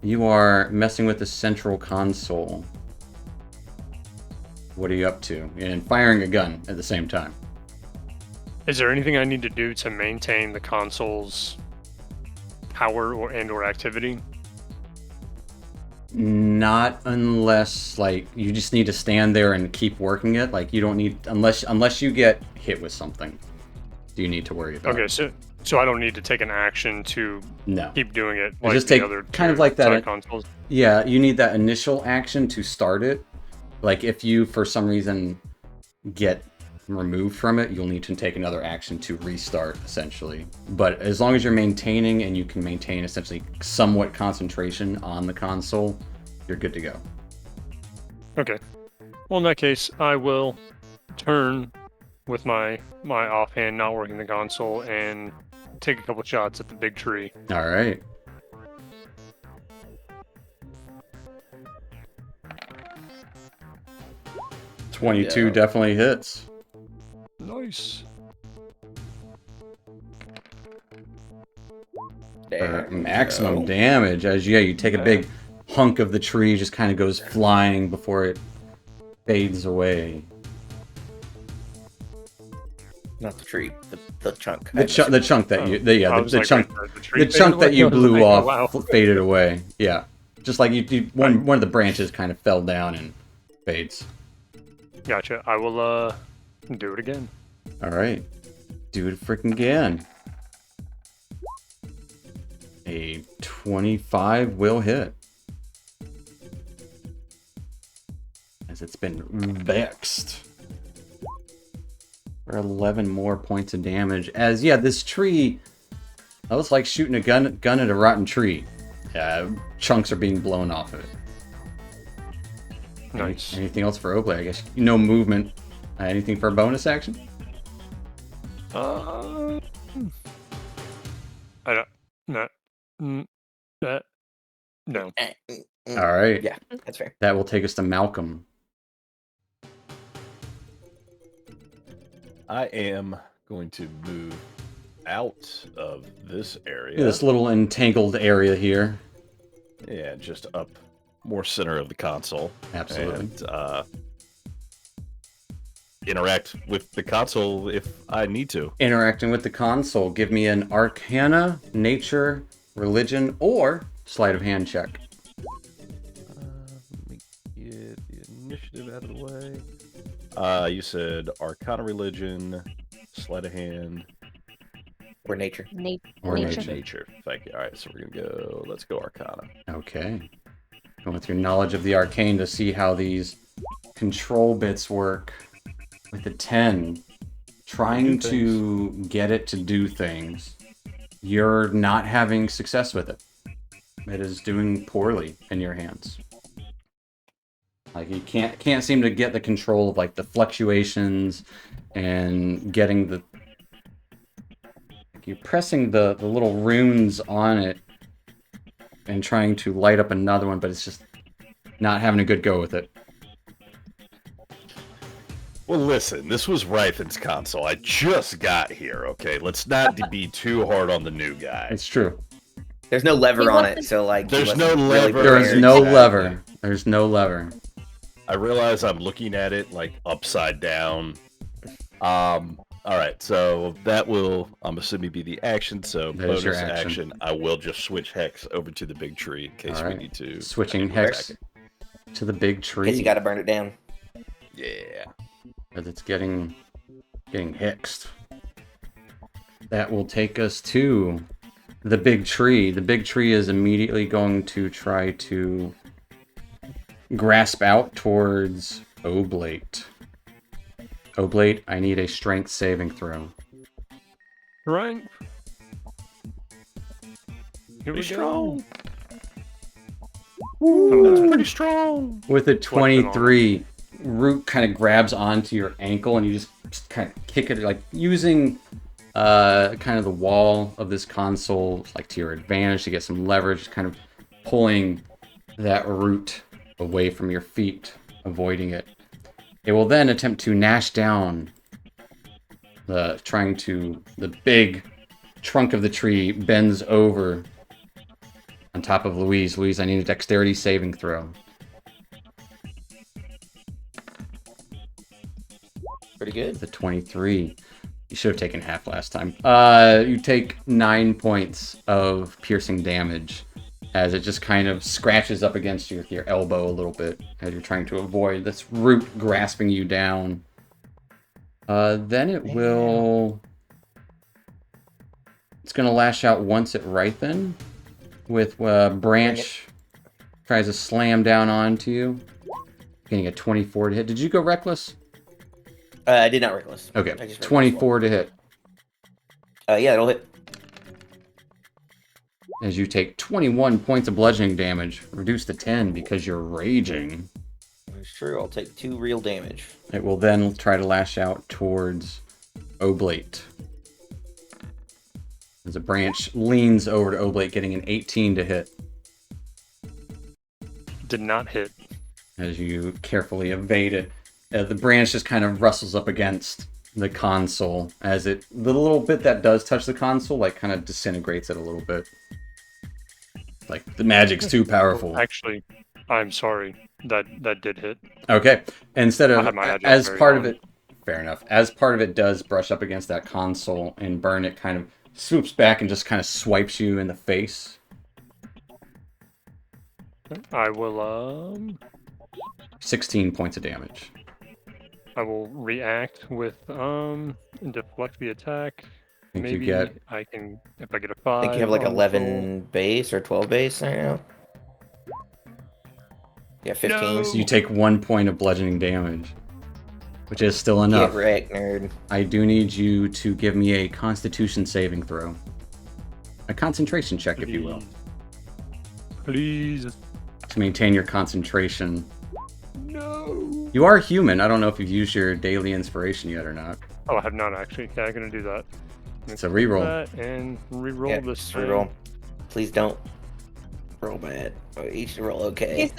you are messing with the central console. What are you up to? And firing a gun at the same time. Is there anything I need to do to maintain the console's power or activity? Not unless, like, you just need to stand there and keep working it. Like, you don't need, unless you get hit with something, do you need to worry about. Okay, so I don't need to take an action to keep doing it like just the take other kind of like that. side consoles? Yeah, you need that initial action to start it. Like, if you, for some reason, get removed from it, you'll need to take another action to restart, essentially. But as long as you're maintaining, and you can maintain, essentially, somewhat concentration on the console, you're good to go. Okay. Well, in that case, I will turn with my offhand not working the console and take a couple shots at the big tree. All right. .22 definitely hits. Nice. For maximum damage, as you take a big hunk of the tree, just kind of goes flying before it fades away. Not the tree, the chunk. The chunk that you, the tree chunk that you blew off wow. faded away. Yeah, just like one of the branches kind of fell down and fades. Gotcha. I will do it again. All right, do it freaking again. A 25 will hit, as it's been vexed for 11 more points of damage. As this tree, that was like shooting a gun at a rotten tree. Chunks are being blown off of it. Nice. Anything else for Oakley? I guess no movement. Anything for a bonus action? I don't. No. All right. Yeah, that's fair. That will take us to Malcolm. I am going to move out of this area. This little entangled area here. Yeah, just up more center of the console. Absolutely. And interact with the console if I need to. Interacting with the console. Give me an Arcana, Nature, Religion, or Sleight of Hand check. Let me get the initiative out of the way. You said Arcana, Religion, Sleight of Hand, Or nature. Or Nature. Thank you. All right, so we're gonna go. Let's go Arcana. Okay. Going with your knowledge of the arcane to see how these control bits work. With a 10, trying to get it to do things, you're not having success with it. It is doing poorly in your hands. Like, you can't seem to get the control of, like, the fluctuations and getting the... You're pressing the little runes on it and trying to light up another one, but it's just not having a good go with it. Well, listen, this was Rythan's console. I just got here, okay? Let's not be too hard on the new guy. It's true. There's no lever on it, so like There's he no wasn't really lever. There's prepared. no Exactly. lever. There's no lever. I realize I'm looking at it like upside down. All right, so that will, I'm assuming, be the action. So That is bonus your action. I will just switch Hex over to the big tree in case All we right. need to. Switching back Hex to the big tree. Guess you gotta burn it down. Yeah. Because it's getting hexed. That will take us to the big tree. The big tree is immediately going to try to grasp out towards Oblate. Oblate, I need a strength saving throw. Right. Here we Pretty go. strong. That's Pretty strong. With a Flexing on 23, Root kind of grabs onto your ankle and you just kind of kick it, like using kind of the wall of this console like to your advantage to get some leverage, kind of pulling that Root away from your feet, avoiding it. It will then attempt to gnash down the big trunk of the tree bends over on top of Louise. Louise, I need a dexterity saving throw. Pretty good. The 23. You should have taken half last time. You take 9 points of piercing damage as it just kind of scratches up against your elbow a little bit as you're trying to avoid this Root grasping you down. Then it will... It's going to lash out once at Rythan with Branch tries to slam down onto you. Getting a 24 to hit. Did you go Reckless? I did not reckless. Okay, I just 24 to hit. Yeah, it'll hit. As you take 21 points of bludgeoning damage, reduced to 10 because you're raging. It's true. I'll take 2 real damage. It will then try to lash out towards Oblate. As a Branch leans over to Oblate, getting an 18 to hit. Did not hit. As you carefully evade it. The Branch just kind of rustles up against the console as the little bit that does touch the console, like, kind of disintegrates it a little bit. Like, the magic's too powerful. Actually, I'm sorry. That did hit. Okay. Instead I of, had my agile as very part of low. it, fair enough. As part of it does brush up against that console and burn, it kind of swoops back and just kind of swipes you in the face. I will 16 points of damage. I will react with deflect the attack. I think Maybe you get... I can, if I get a 5. I think you have like on the 11 base or 12 base right now. Yeah, 15. No. So you take 1 point of bludgeoning damage, which is still Get enough. wrecked, nerd. I do need you to give me a Constitution saving throw. A concentration check, if you will. Please. To maintain your concentration. No. You are human. I don't know if you've used your daily inspiration yet or not. Oh, I have not actually. Yeah, I'm gonna do that. It's a reroll. That and reroll Yeah, this just thing. reroll. Please don't roll bad. Oh, you should roll okay.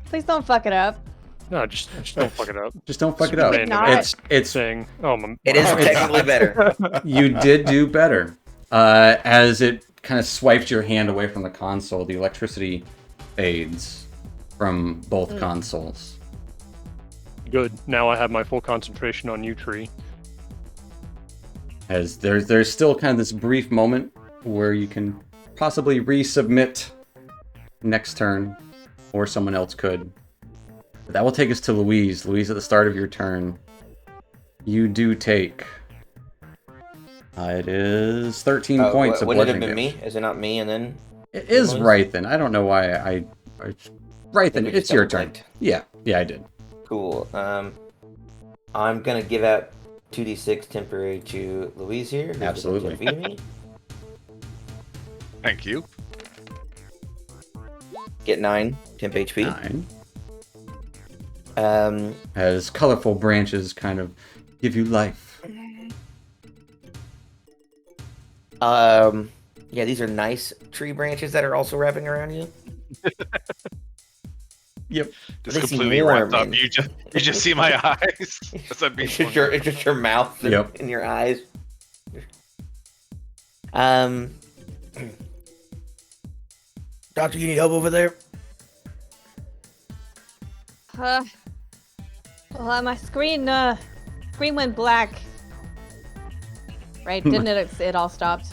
Please don't fuck it up. No, just don't fuck it up. Just don't fuck it up. Random Not. It's Saying, oh, my, It is my- technically better. You did do better. As it kind of swipes your hand away from the console, the electricity fades from both consoles. Good. Now I have my full concentration on you, Tree. As there's still kind of this brief moment where you can possibly resubmit next turn, or someone else could. But that will take us to Louise. Louise, at the start of your turn, you do take... it is 13 points of Wouldn't it have bludgeoning been damage. me? Is it not me and then? It is Louise? Rythan. I don't know why Rythan, we it's just your turn. double-clicked. Yeah, I did. Cool. I'm gonna give out 2d6 temporary to Louise here. who's Absolutely. defeating me. Thank you. Get 9 temp HP. 9. As colorful branches kind of give you life. Yeah, these are nice tree branches that are also wrapping around you. Yep. Just They seem completely warm wrapped up. and- You just see my eyes. As I'm being It's just your mouth and, Yep. and your eyes. Doctor, you need help over there? Well, my screen went black. Right? Didn't it? It all stopped.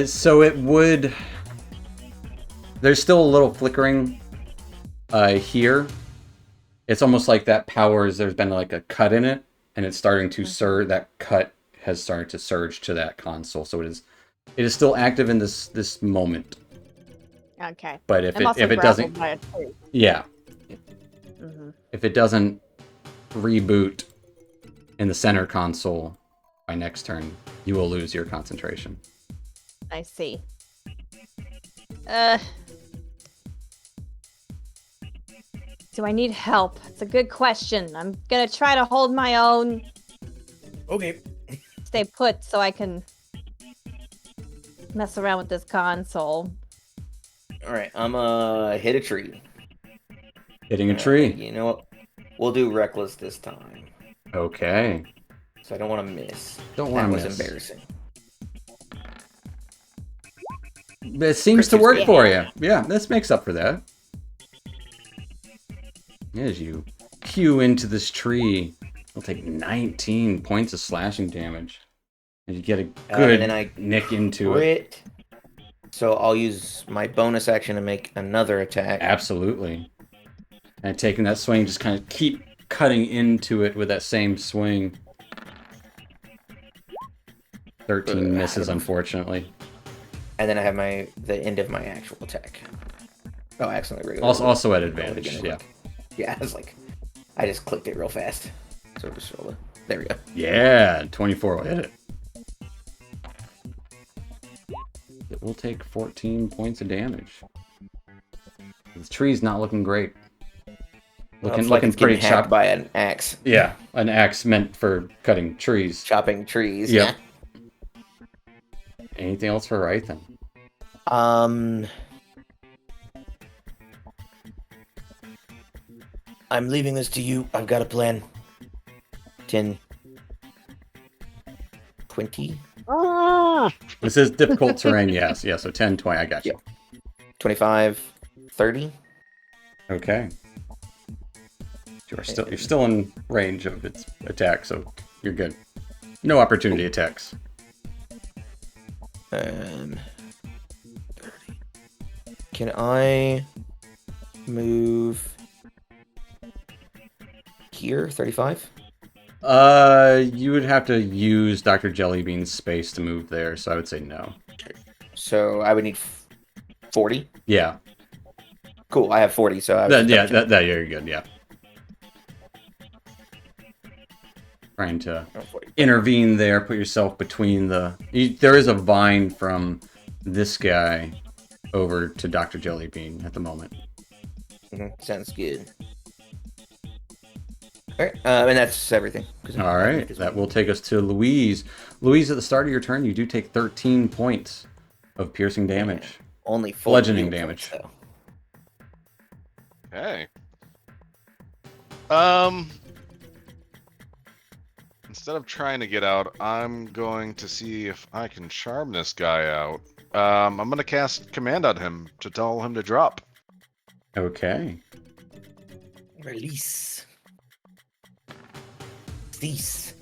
So it would... There's still a little flickering here. It's almost like that powers, there's been like a cut in it, and it's starting to surge, that cut has started to surge to that console. So it is still active in this moment. Okay. But if I'm also it doesn't... grappled by a tree. Yeah. Mhm. If it doesn't reboot in the center console by next turn, you will lose your concentration. I see. Do I need help? It's a good question. I'm gonna try to hold my own. Okay. Stay put so I can mess around with this console. All right, I'm hit a tree. Hitting a tree. You know what? We'll do reckless this time. Okay. So I don't want to miss. Don't want That to was miss. embarrassing. It seems to Christmas work game. for you. Yeah, this makes up for that. As you cue into this tree, you'll take 19 points of slashing damage. And you get a good and then I nick into it. Crit. So I'll use my bonus action to make another attack. Absolutely. And taking that swing, just kind of keep cutting into it with that same swing. 13 misses, unfortunately. And then I have the end of my actual attack. Oh, accidentally regular. Also at advantage, yeah. Yeah, I was like, I just clicked it real fast. So just roll it. There we go. Yeah, 24 will hit it. It will take 14 points of damage. The tree's not looking great. Looking it's pretty getting hacked chopped. by an axe. Yeah, an axe meant for cutting trees. Chopping trees. Yep. Anything else for Rythan? Yeah. I'm leaving this to you. I've got a plan. 10. 20. This is difficult terrain, yes. Yeah, so 10, 20, I got you. 25. 30. Okay. You're still in range of its attack, so you're good. No opportunity attacks. 30. Can I move here? 35? You would have to use Dr. Jellybean's space to move there, so I would say no. So I would need 40? Yeah. Cool, I have 40, so I You're good, yeah. Trying to 40. intervene there, put yourself between there is a vine from this guy over to Dr. Jellybean at the moment. Sounds good. Alright, and that's everything. All right, that will take us to Louise. Louise, at the start of your turn, you do take 13 points of piercing damage. Only 4 bludgeoning real damage. points, though. Okay. Instead of trying to get out, I'm going to see if I can charm this guy out. I'm going to cast command on him to tell him to drop. Okay. Release. Cease.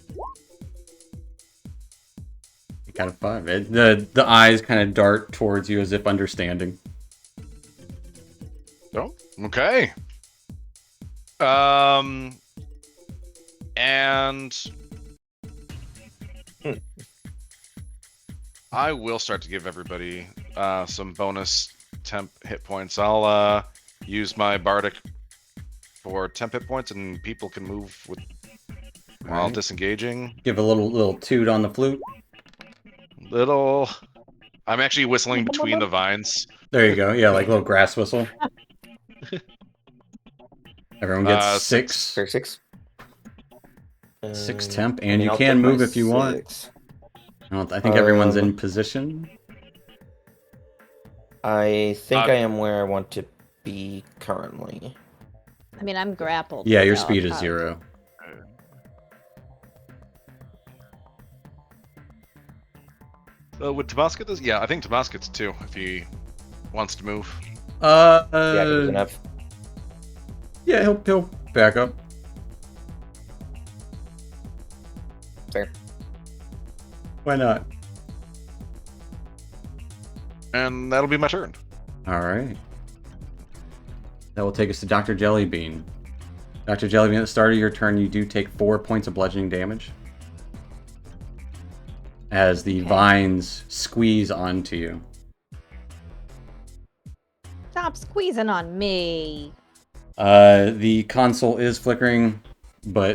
You got a 5. The eyes kind of dart towards you as if understanding. Oh, okay. And I will start to give everybody some bonus temp hit points. I'll use my bardic for temp hit points, and people can move with while disengaging. Give a little toot on the flute. I'm actually whistling between the vines. There you go. Yeah, like a little grass whistle. Everyone gets 6. 36. 6 temp, and you I'll can take my move if you want. 6. I think everyone's in position. I think I am where I want to be currently. I mean, I'm grappled. Yeah, your so speed is I'll- 0. Would Tabasco this? Yeah, I think Tabasco gets 2 if he wants to move. Yeah, good enough. Yeah, he'll back up. Fair. Why not? And that'll be my turn. All right. That will take us to Dr. Jellybean. Dr. Jellybean, at the start of your turn, you do take 4 points of bludgeoning damage as the vines squeeze onto you. Stop squeezing on me. The console is flickering,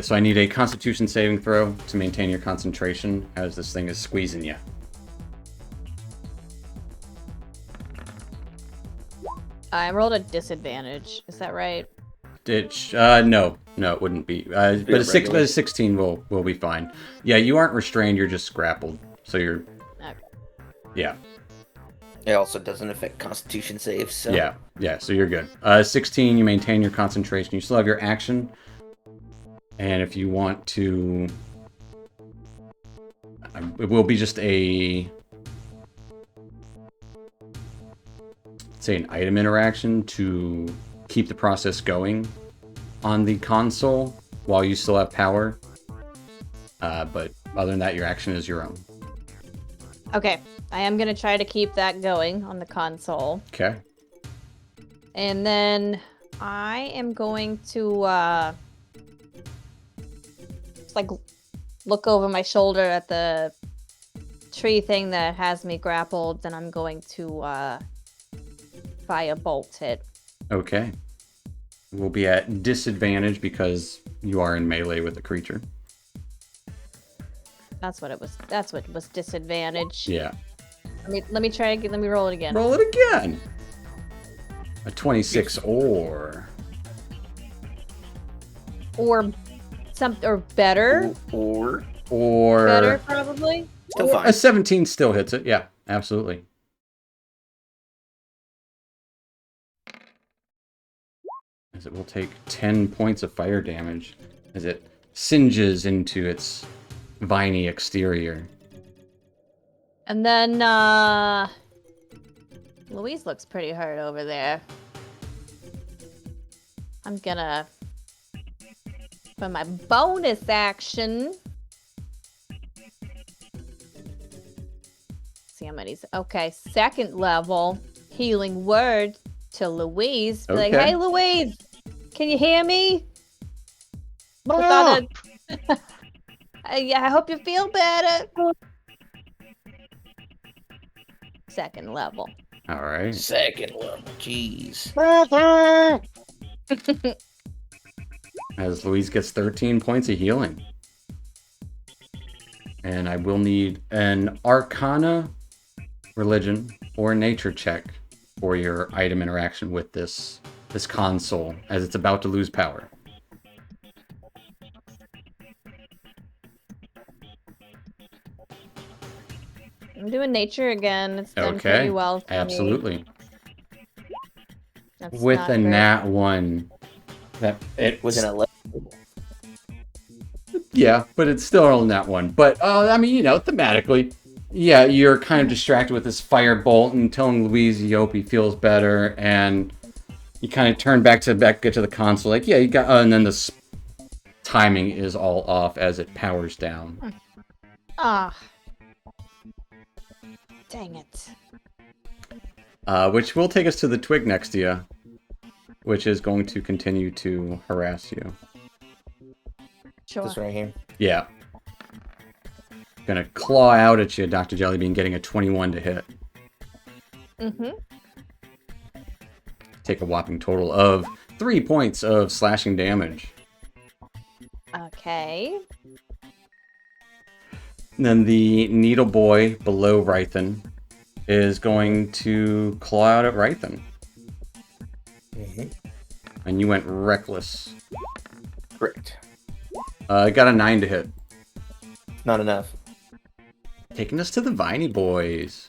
so I need a Constitution saving throw to maintain your concentration as this thing is squeezing you. I rolled a disadvantage. Is that right? No, it wouldn't be. But regular. a 16 will be fine. Yeah, you aren't restrained. You're just grappled. So you're. Okay. Yeah. It also doesn't affect Constitution saves. So. Yeah. So you're good. 16, you maintain your concentration. You still have your action. And if you want to, it will be just say an item interaction to keep the process going on the console while you still have power. But other than that, your action is your own. Okay. I am gonna try to keep that going on the console. Okay. And then I am going to just like look over my shoulder at the tree thing that has me grappled, and I'm going to fire bolt it. Okay. We'll be at disadvantage because you are in melee with the creature. That's what it was. That's what was disadvantage. Yeah. Let me try again. Let me roll it again. Roll it again. A 26 or better. Or Better probably. still or fine. a 17 still hits it. Yeah, absolutely. As it will take 10 points of fire damage as it singes into its viney exterior. And then Louise looks pretty hurt over there. I'm gonna, for my bonus action, see how many's okay. Second level healing word to Louise. Be like, Okay. hey Louise, can you hear me? Without I hope you feel better. Second level. All right. Second level. Jeez. As Louise gets 13 points of healing. And I will need an Arcana, Religion, or Nature check for your item interaction with this console as it's about to lose power. I'm doing nature again. It's done Okay. pretty well for me. Absolutely. That's With not a great. nat 1. It Was an 11. Yeah, but it's still a nat 1. But, I mean, thematically, yeah, you're kind of distracted with this fire bolt and telling Louise you hope he feels better, and you kind of turn back to get to the console, like, yeah, you got, and then the timing is all off as it powers down. Ah. Dang it. Which will take us to the twig next to you, which is going to continue to harass you. Sure. This right here. Yeah. Gonna claw out at you, Dr. Jellybean, getting a 21 to hit. Mm-hmm. Take a whopping total of 3 points of slashing damage. Okay. And then the Needle Boy below Rythan is going to claw out at Rythan. And you went reckless. Correct. Got a 9 to hit. Not enough. Taking us to the Viney Boys.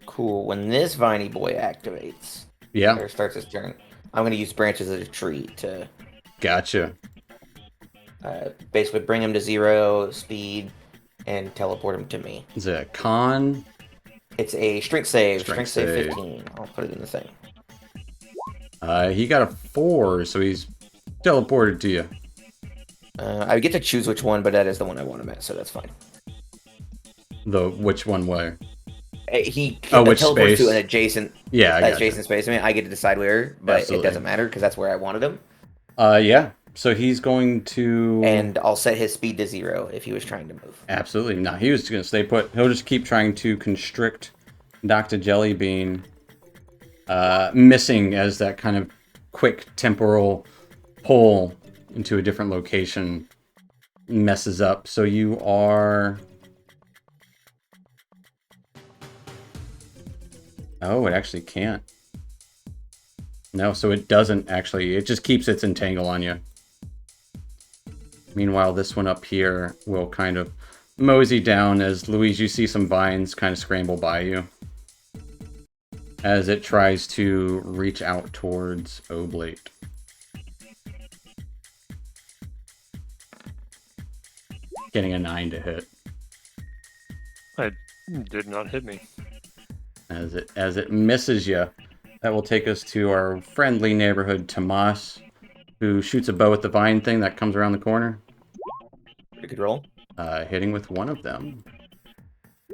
Cool. When this Viney boy activates, Yeah, or starts his turn, I'm going to use branches of the tree to gotcha. basically bring him to 0 speed and teleport him to me. Is it a con? It's a strength save. Strength Strength save save. 15. I'll put it in the thing. He got a 4, so he's teleported to you. I get to choose which one, but that is the one I want him at, so that's fine. Which one where? He which teleports space? to an adjacent Yeah, I gotcha. adjacent space. I mean, I get to decide where, but Absolutely. it doesn't matter because that's where I wanted him. Yeah. So he's going to... And I'll set his speed to 0 if he was trying to move. Absolutely not. He was going to stay put. He'll just keep trying to constrict Dr. Jellybean, missing as that kind of quick temporal pull into a different location messes up. So you are... Oh, it actually can't. No, so it doesn't actually. It just keeps its entangle on you. Meanwhile, this one up here will kind of mosey down as Louise, you see some vines kind of scramble by you as it tries to reach out towards Oblate. Getting a 9 to hit. It did not hit me. As it misses you, that will take us to our friendly neighborhood Tomas, who shoots a bow at the vine thing that comes around the corner. Pretty good roll. Hitting with one of them.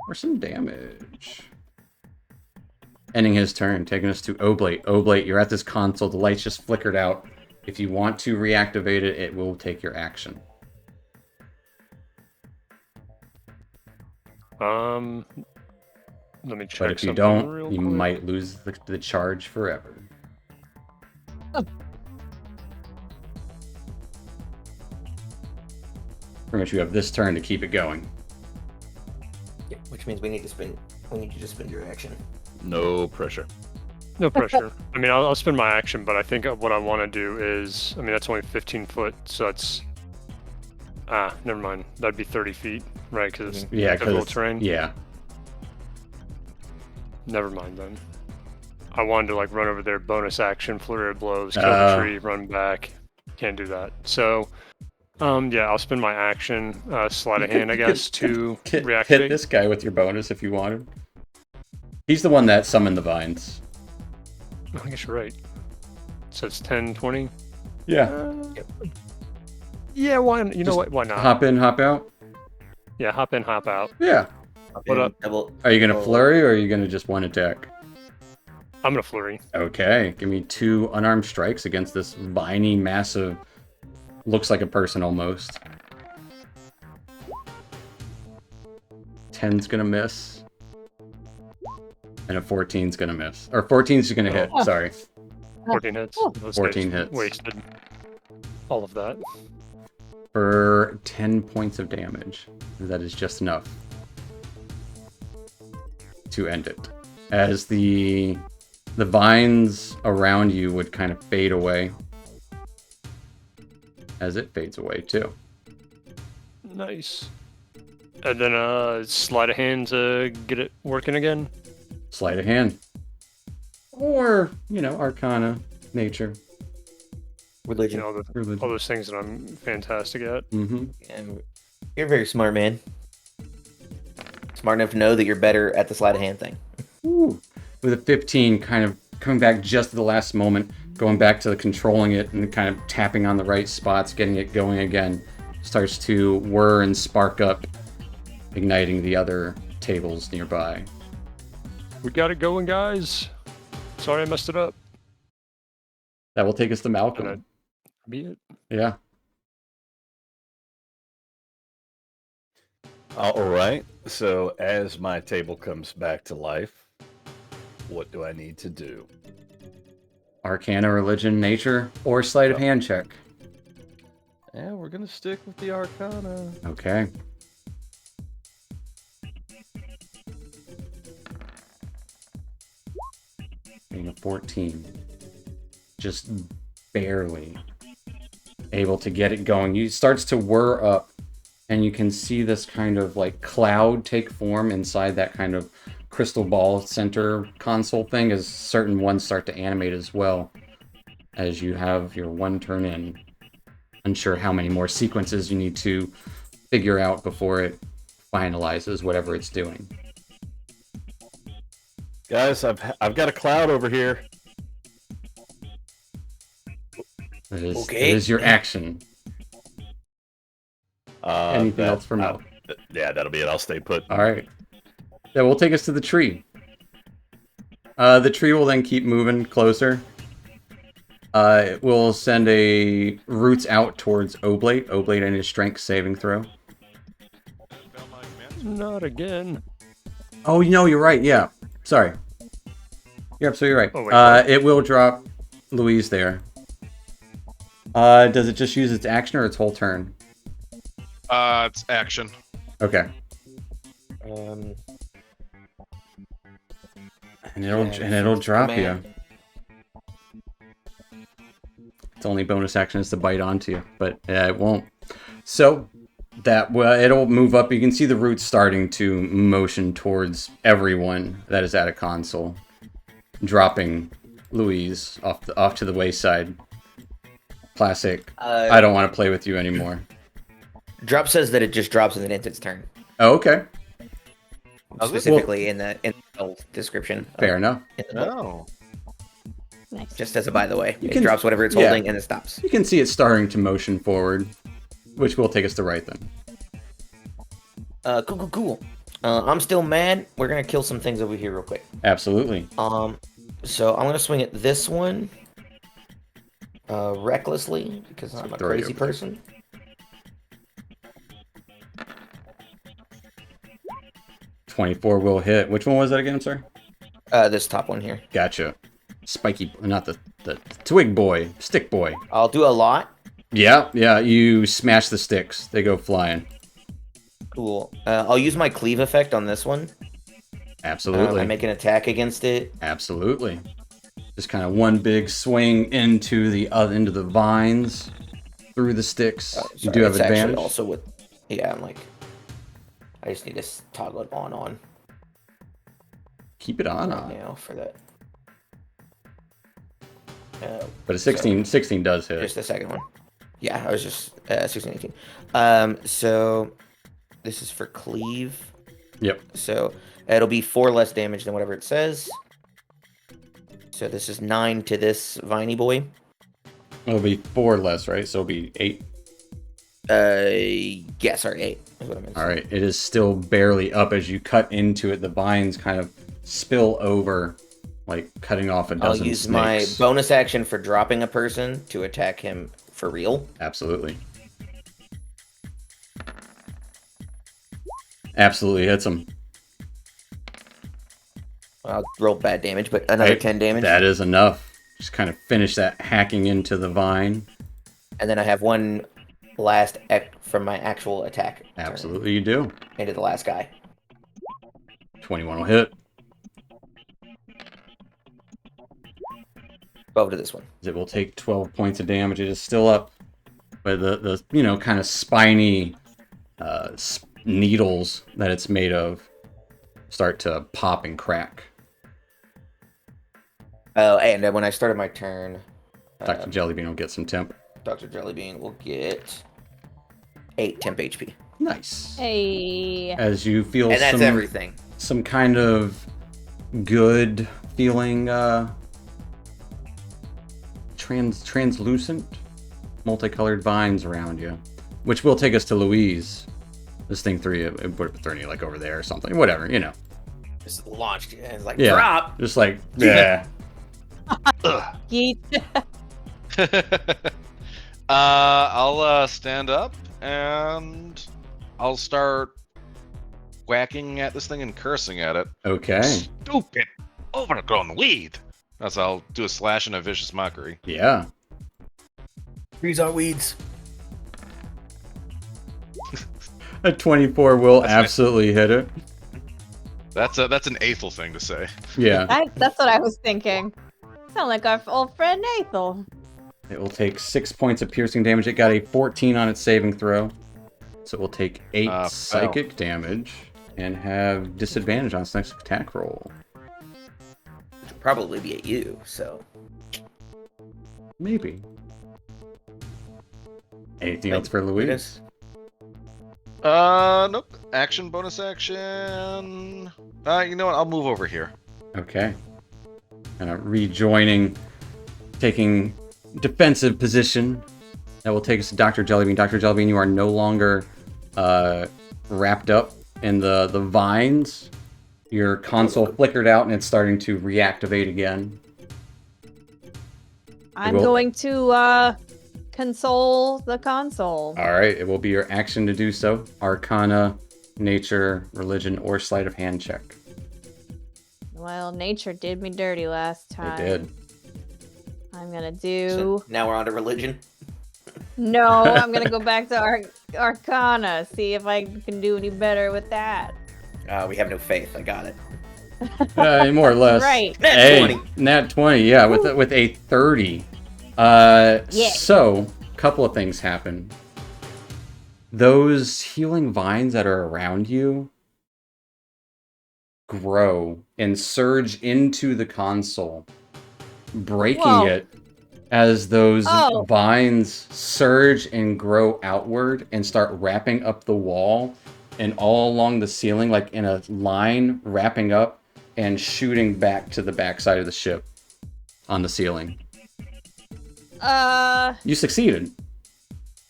For some damage. Ending his turn, taking us to Oblate. Oblate, you're at this console. The lights just flickered out. If you want to reactivate it, it will take your action. Let me check. But if you something don't, real you quick. might lose the charge forever. Pretty much you have this turn to keep it going. Yeah, which means we need you to spend your action. No pressure. No pressure. I mean, I'll spend my action, but I think what I want to do is, I mean, that's only 15 foot, so that's never mind. That'd be 30 feet, right? Because it's Yeah, difficult because terrain. yeah, Never mind then. I wanted to like run over there, bonus action, flurry of blows, kill the tree, run back. Can't do that. So, yeah, I'll spend my action, sleight of hand, I guess, to hit reactivate. this guy with your bonus if you wanted. He's the one that summoned the vines. I guess you're right. So it's 10, 20. Yeah. Yeah, why? You know Just what? Why not? Hop in, hop out. Yeah, hop in, hop out. Yeah. What up? Are you gonna flurry or are you gonna just one attack? I'm gonna flurry. Okay, give me 2 unarmed strikes against this viney, massive, looks like a person almost. 10's gonna miss. And a 14's gonna miss. Or 14's gonna hit, sorry. 14 hits. Those 14 guys hits. Wasted all of that. For 10 points of damage. That is just enough to end it. As the vines around you would kind of fade away. As it fades away too. Nice. And then sleight of hand to get it working again. Sleight of hand. Or, Arcana, nature. You Religion. know, Religion. all those things that I'm fantastic at. Mm-hmm. And you're a very smart man. Smart enough to know that you're better at the sleight of hand thing. Ooh. With a 15, kind of coming back just at the last moment, going back to the controlling it and kind of tapping on the right spots, getting it going again. Starts to whir and spark up, igniting the other tables nearby. We got it going, guys. Sorry I messed it up. That will take us to Malcolm. Be it. Yeah. All right. So as my table comes back to life, what do I need to do? Arcana, religion, nature, or sleight of hand check. Yeah, we're gonna stick with the Arcana. Okay. Getting a 14. Just barely able to get it going. It starts to whir up, and you can see this kind of like cloud take form inside that kind of crystal ball center console thing as certain ones start to animate as well as you have your one turn in. Unsure how many more sequences you need to figure out before it finalizes whatever it's doing. Guys, I've got a cloud over here. It is, Okay. It is your action. Anything else for Mel? Yeah, that'll be it. I'll stay put. All right. That will take us to the tree. The tree will then keep moving closer. It will send a roots out towards Oblate. Oblate, I need a strength saving throw. Not again. Oh, you're right. Yeah. Sorry. You're absolutely right. Oh, wait, what? It will drop Louise there. Does it just use its action or its whole turn? It's action. Okay. Um, And it'll drop you. command. its only bonus action is to bite onto you, but it won't. So it'll move up. You can see the roots starting to motion towards everyone that is at a console, dropping Louise off to the wayside. Classic. I don't want to play with you anymore. Drop says that it just drops and then ends its turn. Oh, okay. Specifically in the description. Fair enough. Oh. Nice. Just as a by the way, You it can- drops whatever it's yeah. holding and it stops. You can see it starting to motion forward, which will take us to right then. Cool. I'm still mad. We're gonna kill some things over here real quick. Absolutely. So I'm gonna swing at this one. Recklessly, because I'm a throw it crazy over there. person. .24 will hit. Which one was that again, sir? This top one here. Gotcha. Spiky, not the twig boy, stick boy. I'll do a lot. Yeah, you smash the sticks. They go flying. Cool. I'll use my cleave effect on this one. Absolutely. I make an attack against it. Absolutely. Just kind of one big swing into the vines, through the sticks. You do have it's actually advantage. also with. Yeah, I'm like. I just need to toggle it on Keep it on. right now for that. But a 16 does hit. Just the second one. Yeah, I was just 16, 18. So this is for cleave. Yep. So it'll be 4 less damage than whatever it says. So this is 9 to this viney boy. It'll be 4 less, right? So it'll be 8. Yeah, sorry, 8 is what I meant. All right. It is still barely up as you cut into it. The vines kind of spill over, like cutting off a dozen I'll use snakes. my bonus action for dropping a person to attack him for real. Absolutely. Absolutely hits him. I'll roll bad damage, but another Hey, 10 damage. That is enough. Just kind of finish that hacking into the vine. And then I have one last from my actual attack. turn Absolutely, you do. Into the last guy. 21 will hit. 12 to this one. It will take 12 points of damage. It is still up. But the kind of spiny needles that it's made of start to pop and crack. Oh, and when I started my turn, Dr. Jellybean will get some temp. Dr. Jellybean will get 8 temp HP. Nice. Hey. As you feel And that's everything. some kind of good feeling translucent multicolored vines around you, which will take us to Louise. This thing 3, it would have thrown you like over there or something, whatever, Just launched it and it's like, Yeah. drop! Just like, yeah. Yeet. I'll stand up and I'll start whacking at this thing and cursing at it. Okay. Stupid, overgrown weed. That's I'll do a slash and a vicious mockery. Yeah. Trees are weeds. A 24 will That's absolutely hit it. That's an Aethel thing to say. Yeah. That's what I was thinking. Sound like our old friend Nathel. It will take 6 points of piercing damage. It got a 14 on its saving throw. So it will take 8 psychic damage and have disadvantage on its next attack roll. Which will probably be at you, so. Maybe. Anything Like, else for Louise? Nope. Action, bonus action. You know what? I'll move over here. Okay. Rejoining, taking defensive position. That will take us to Dr. Jellybean. Dr. Jellybean, you are no longer wrapped up in the vines. Your console flickered out and it's starting to reactivate again. I'm will- going to console the console. All right, it will be your action to do so. Arcana, nature, religion, or sleight of hand check. Well, nature did me dirty last time. It did. I'm gonna do. So now we're on to religion. No, I'm gonna go back to Arcana. See if I can do any better with that. We have no faith. I got it. More or less. Right. Nat Hey, 20. Nat 20, yeah, with a 30. Yeah. So, couple of things happen. Those healing vines that are around you grow and surge into the console, breaking Whoa. it as those Oh. vines surge and grow outward and start wrapping up the wall and all along the ceiling, like in a line, wrapping up and shooting back to the backside of the ship on the ceiling. You succeeded.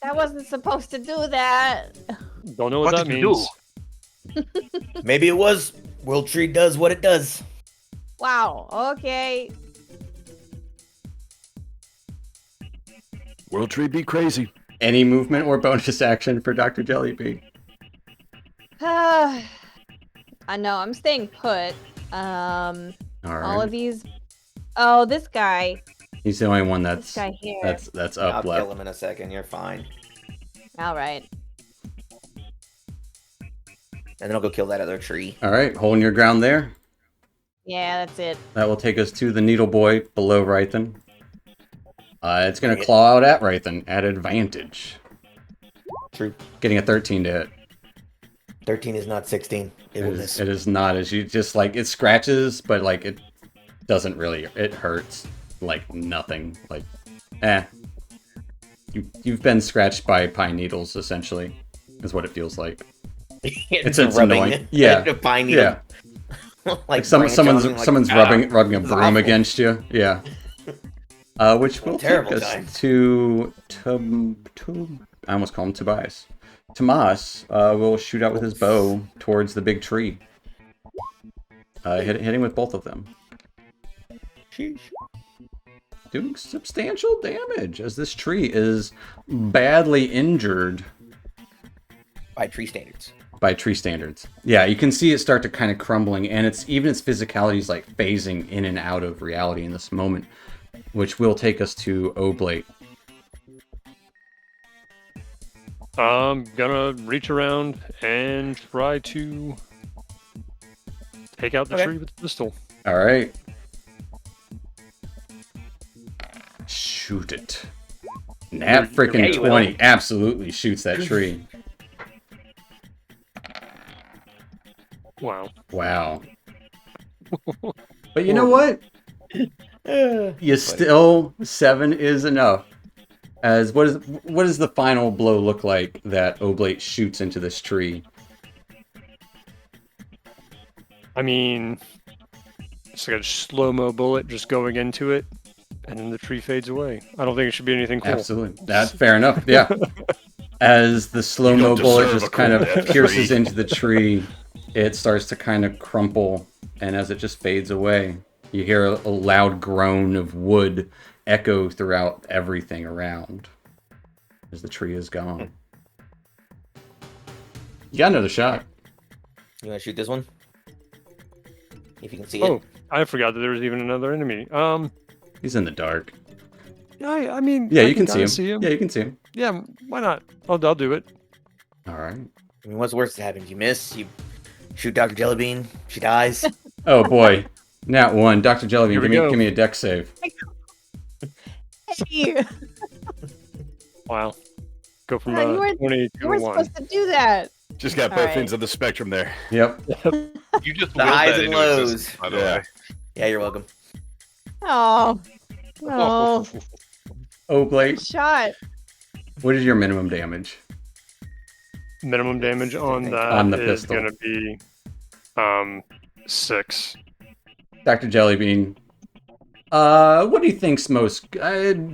That wasn't supposed to do that. Don't know what that did you means. Maybe it was. World Tree does what it does. Wow. Okay. World Tree be crazy. Any movement or bonus action for Dr. Jellybean? I know. I'm staying put. All right. All of these. Oh, this guy. He's the only one This guy here. that's I'll up kill left. him in a second. You're fine. All right. And then I'll go kill that other tree. All right, holding your ground there. Yeah, that's it. That will take us to the Needle Boy below Rythan. It's going to claw out at Rythan at advantage. True. Getting a 13 to hit. 13 is not 16. It will miss. It is not, as you just like, it scratches, but like it doesn't really, it hurts like nothing. Like, You've been scratched by pine needles, essentially, is what it feels like. It's annoying. Yeah. A pine needle. Yeah. like someone's rubbing a it's broom awful. against you. Yeah. Which will take Terrible us time. to I almost call him Tobias. Tomas will shoot out with his bow towards the big tree. Hitting with both of them. Sheesh. Doing substantial damage as this tree is badly injured. By tree standards. By tree standards. Yeah, you can see it start to kind of crumbling, and its physicality is like phasing in and out of reality in this moment, which will take us to Oblate. I'm gonna reach around and try to take out the tree with the pistol. All right. Shoot it. Nat freaking you will. 20 absolutely shoots that tree. Wow. Wow. But you know what? You still 7 is enough. As what does the final blow look like that Oblate shoots into this tree? I mean, it's like a slow-mo bullet just going into it, and then the tree fades away. I don't think it should be anything cool. Absolutely. That's fair enough. Yeah. As the slow-mo don't bullet deserve just a kind cool of death, pierces tree. into the tree, it starts to kind of crumple, and as it just fades away, you hear a loud groan of wood echo throughout everything around as the tree is gone. You got another shot. You want to shoot this one? If you can see Oh, it. I forgot that there was even another enemy. He's in the dark. I mean, Yeah, I you can kinda see him. him. Yeah, you can see him. Yeah, why not? I'll do it. All right. I mean, what's worse that happens? You miss, you shoot Dr. Jellybean, she dies. Oh boy. Nat 1. Dr. Jellybean, Here we go. give me a deck save. Hey, Wow. Go from you weren't- 20 you to were 1. supposed to do that. Just got All both right. ends of the spectrum there. Yep. You just The willed highs that and into lows. existence, by the Yeah. way. Yeah, you're welcome. Oh, no. Oblate, Shot. what is your minimum damage? Minimum damage on that On the is pistol. going to be 6. Dr. Jellybean, what do you think's most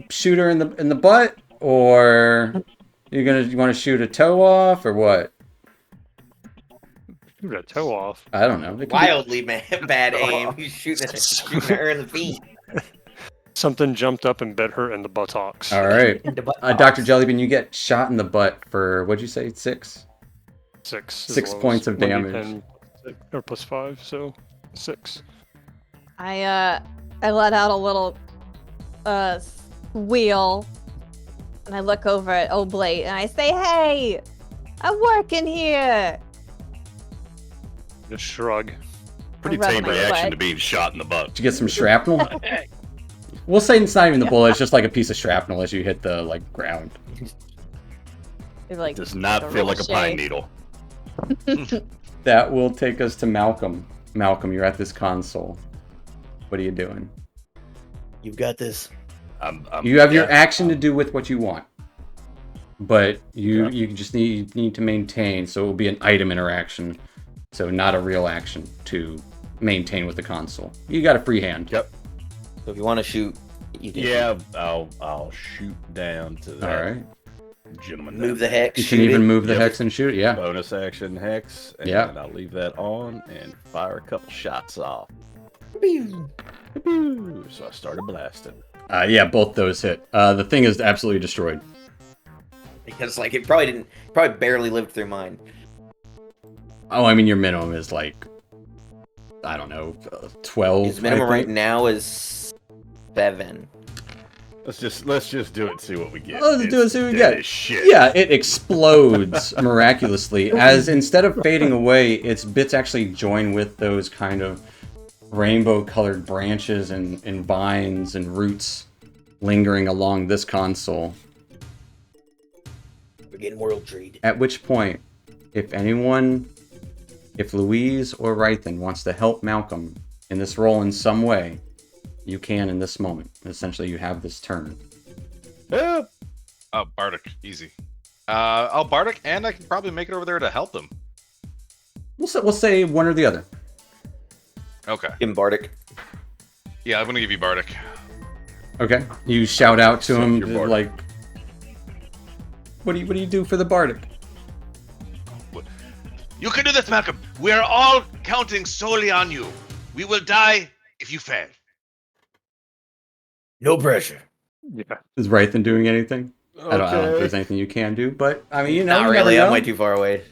shoot her in the butt, or you want to shoot a toe off, or what? Shoot a toe off. I don't know. It could be- Wildly bad aim. He's shooting her in the feet. Something jumped up and bit her in the buttocks. All right, In the butt Dr. Jellybean, you get shot in the butt for what'd you say? 6. 6. is 6 the lowest. points of 1d10 damage. Or plus 5, so 6. I let out a little squeal, and I look over at Oblate and I say, "Hey, I'm working here." Just shrug. Pretty I'd rather tame my reaction butt. to being shot in the butt. Did you get some shrapnel? We'll say it's not even the bullet. It's just like a piece of shrapnel as you hit the like ground. It's like, Does not a feel like a pine ricochet. needle. That will take us to Malcolm. Malcolm, you're at this console. What are you doing? You've got this. You have your yeah. action to do with what you want, but you just need to maintain. So it will be an item interaction, so not a real action to maintain with the console. You got a free hand. Yep. So if you want to shoot, you can Yeah, I'll shoot down to that All right. gentleman. move the down hex. You can shoot even it. move the Yep. hex and shoot. Yeah. Bonus action hex, and Yeah. I'll leave that on and fire a couple shots off. Pew. So I started blasting. Yeah, both those hit. The thing is absolutely destroyed. Because like it probably barely lived through mine. Oh, I mean your minimum is like, I don't know, 12. His minimum I right think. now is 7. Let's just do it and see what we get. Let's do it and see what we dead get. as Shit. Yeah, it explodes miraculously as instead of fading away, its bits actually join with those kind of rainbow-colored branches and vines and roots lingering along this console. We're getting world treed. At which point, if Louise or Rythan wants to help Malcolm in this role in some way, you can in this moment. Essentially, you have this turn. Yeah. Oh, Bardic, easy. I'll Bardic, and I can probably make it over there to help them. We'll say one or the other. Okay. Give him Bardic. Yeah, I'm gonna give you Bardic. Okay. You shout out to him Your Bardic. like, what do you do for the Bardic? You can do this, Malcolm. We are all counting solely on you. We will die if you fail. No pressure. Yeah. Is Rythan doing anything? I don't know if there's Okay. anything you can do, but I mean, you know, Not you never really. know. I'm way too far away.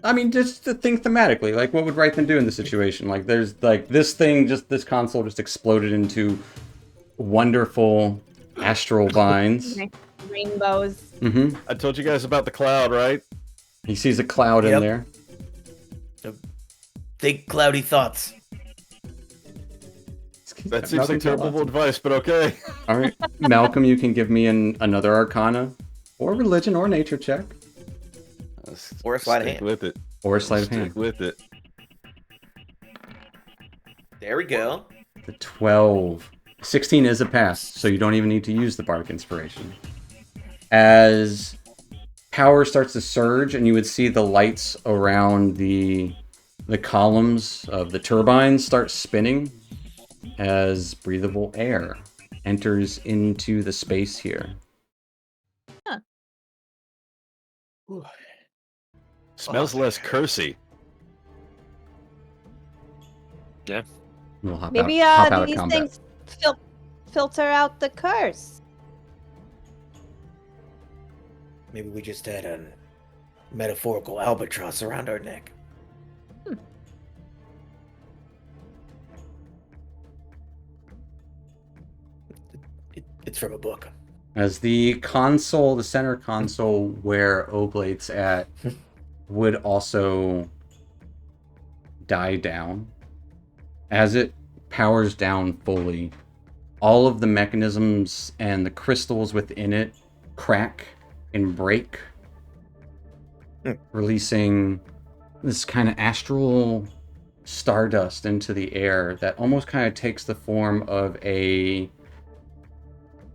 I mean, just to think thematically, like what would Rythan do in this situation? Like there's like this console just exploded into wonderful astral vines. Rainbows. Mm-hmm. I told you guys about the cloud, right? He sees a cloud in Yep. there. Think cloudy thoughts. That seems Malcolm like told terrible lots of- advice, but okay. All right, Malcolm, you can give me another Arcana, or religion, or nature check, Or a sleight of Stick hand. with it. or a sleight of Stick hand. with it. There we go. The 12. 16 is a pass, so you don't even need to use the Bardic Inspiration. As power starts to surge, and you would see the lights around the columns of the turbines start spinning as breathable air enters into the space here. Smells less cursy. We'll hop Maybe hop out of these combat. things filter out the curse. Maybe we just had a metaphorical albatross around our neck. It's from a book. As the console, the center console where Oblate's at, would also die down. As it powers down fully, all of the mechanisms and the crystals within it crack and break, releasing this kind of astral stardust into the air that almost kind of takes the form of a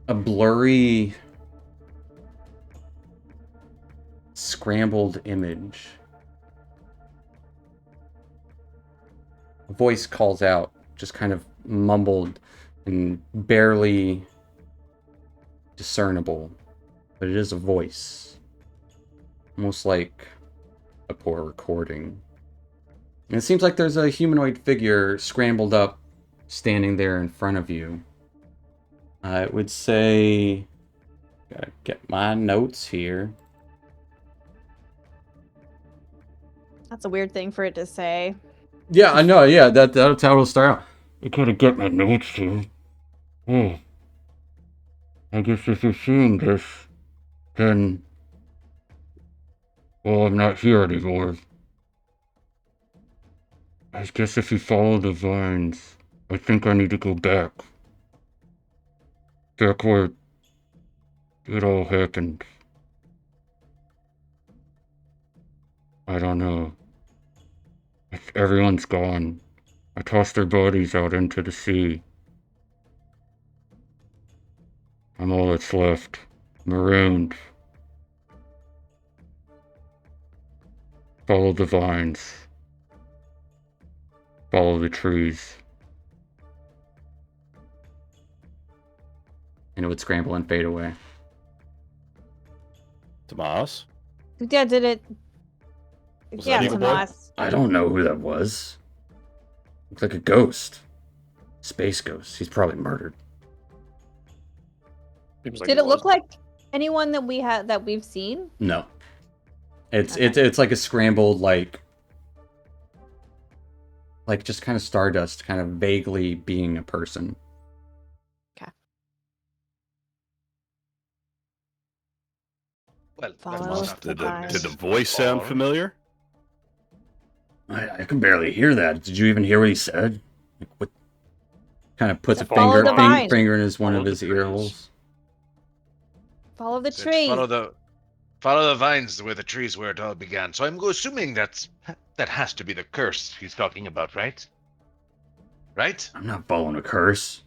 blurry, scrambled image. A voice calls out, just kind of mumbled and barely discernible, but it is a voice. Almost like a poor recording. And it seems like there's a humanoid figure scrambled up, standing there in front of you. I would say, gotta get my notes here. That's a weird thing for it to say. Yeah, I know. Yeah, that's how it'll start out. I gotta get my notes here. Oh, I guess if you're seeing this, then, well, I'm not here anymore. I guess if you follow the vines, I think I need to go back. Back where it all happened. I don't know. If everyone's gone, I tossed their bodies out into the sea. I'm all that's left. Marooned. Follow the vines. Follow the trees. And it would scramble and fade away. Tomas? Yeah, did it? Was Yeah, that Eagle Boy? Tomas. I don't know who that was. Looks like a ghost. Space ghost. He's probably murdered. Seems like Did he it look was. like anyone that we've seen? No. It's Okay. it's like a scrambled like just kind of stardust, kind of vaguely being a person. Well, that Follow was not Did the the, vines. did the voice sound Or- familiar? I can barely hear that. Did you even hear what he said? Like, what? Kind of puts a Follow finger the vines. finger in his one Follow of the his trees. ear holes. Follow the Said, trees. Follow the vines where the trees where it all began. So I'm assuming that has to be the curse he's talking about, right? Right? I'm not following a curse.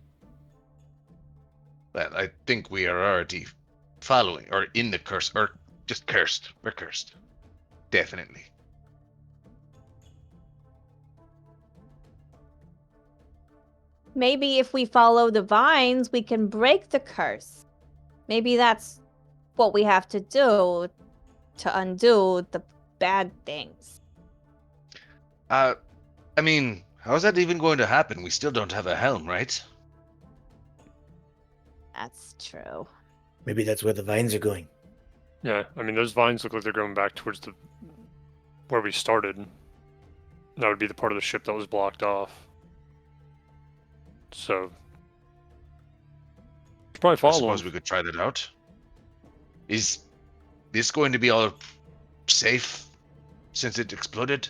Well, I think we are already following or in the curse or just cursed. We're cursed. Definitely. Maybe if we follow the vines, we can break the curse. Maybe that's what we have to do to undo the bad things. I mean, how's that even going to happen? We still don't have a helm, right? That's true. Maybe that's where the vines are going. Yeah, I mean, those vines look like they're going back towards the where we started. That would be the part of the ship that was blocked off. So, should probably I follow suppose them. we could try that out. Is this going to be all safe since it exploded?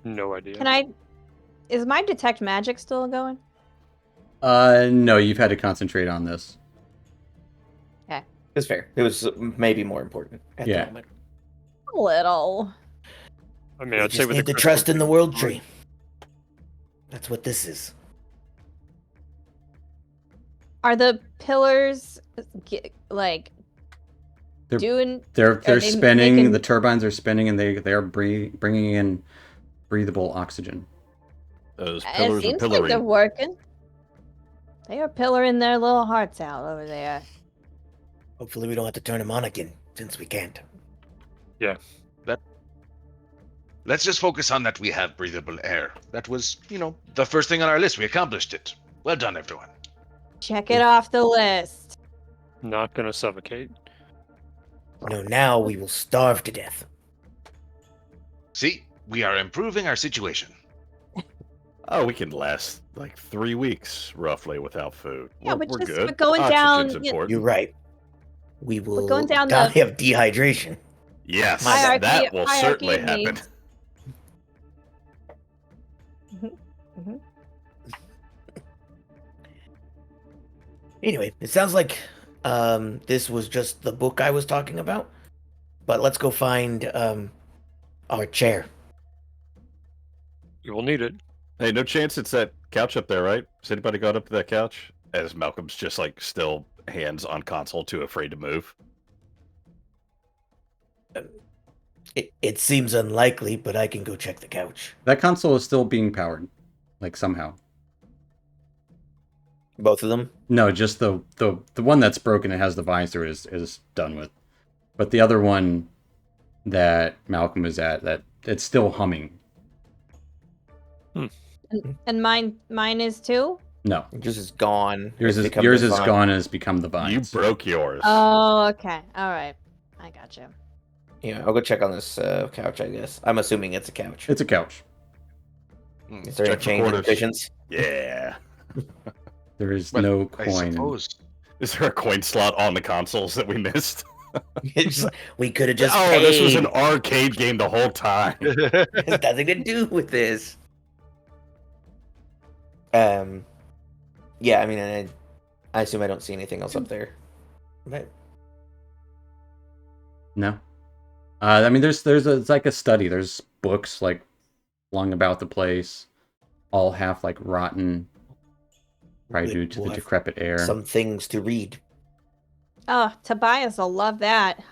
No idea. Is my detect magic still going? No, you've had to concentrate on this. It's fair. It was maybe more important at Yeah. the moment. A little. I mean, We I'd say just with need the to trust in the world crystal- tree. That's what this is. Are the pillars like They're- doing? They're they spinning. making- The turbines are spinning, and they are bringing in breathable oxygen. Those It pillars are seems like they're pillaring. working. They are pillaring their little hearts out over there. Hopefully, we don't have to turn them on again, since we can't. Let's just focus on that we have breathable air. That was, the first thing on our list. We accomplished it. Well done, everyone. Check it off the list. Not gonna suffocate. No, now we will starve to death. See, we are improving our situation. Oh, we can last like 3 weeks roughly without food. Yeah, we're, but we're just- good. but going Oxygen's down, important. You're right. We will going down die the- of dehydration. Yes, Hierarchy- that will certainly hierarchy happen. needs- Mhm. Anyway, it sounds like this was just the book I was talking about. But let's go find our chair. You will need it. Hey, no chance it's that couch up there, right? Has anybody got up to that couch? As Malcolm's just like still hands on console, too afraid to move. It seems unlikely, but I can go check the couch. That console is still being powered, like somehow. Both of them? No, just the one that's broken and has the vines through it is done with. But the other one that Malcolm is at, that it's still humming. And mine is too. No, Yours is gone. yours It's is become yours the is vine. gone and has become the You vines. broke yours. Oh, okay. All right. I got you. Yeah, I'll go check on this couch, I guess. I'm assuming it's a couch. It's a couch. Is there any Check for change in quarters. efficiency? Yeah. There is Well, no I coin. suppose. Is there a coin slot on the consoles that we missed? It's like, we could have just oh, paid. this was an arcade game the whole time. It has nothing to do with this. Yeah, I mean, I assume I don't see anything else up there. But No. I mean, it's like a study. There's books like flung about the place, all half like rotten, probably due to the we'll have decrepit air. some things to read, Oh, Tobias will love that.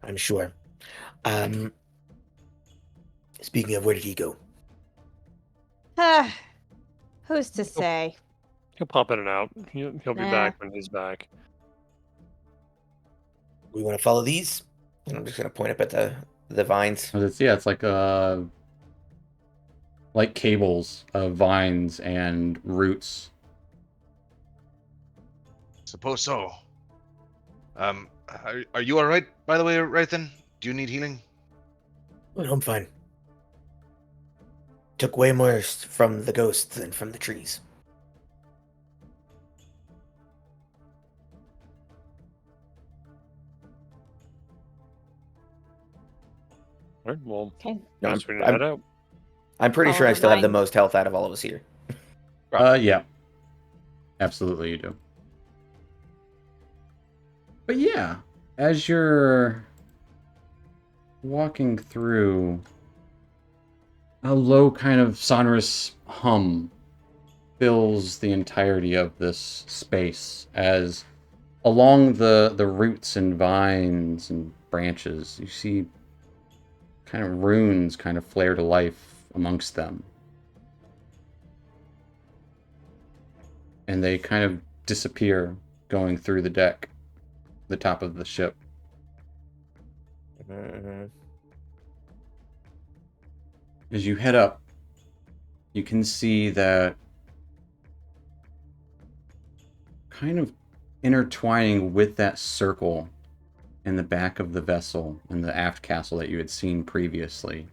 I'm sure. Speaking of, where did he go? Who's to say? He'll pop in and out. He'll be Nah. back when he's back. We want to follow these? And I'm just gonna point up at the vines. It's like cables of vines and roots. Suppose so. Are you all right? By the way, right then, do you need healing? Well, I'm fine. Took way more from the ghosts than from the trees. All right, well, Okay. No, guess we need to head out. I'm pretty sure I Follow the still have the vine. most health out of all of us here. Yeah. Absolutely you do. But yeah, as you're walking through, a low kind of sonorous hum fills the entirety of this space as along the roots and vines and branches, you see kind of runes kind of flare to life amongst them. And they kind of disappear going through the deck, the top of the ship. As you head up, you can see that kind of intertwining with that circle in the back of the vessel in the aft castle that you had seen previously.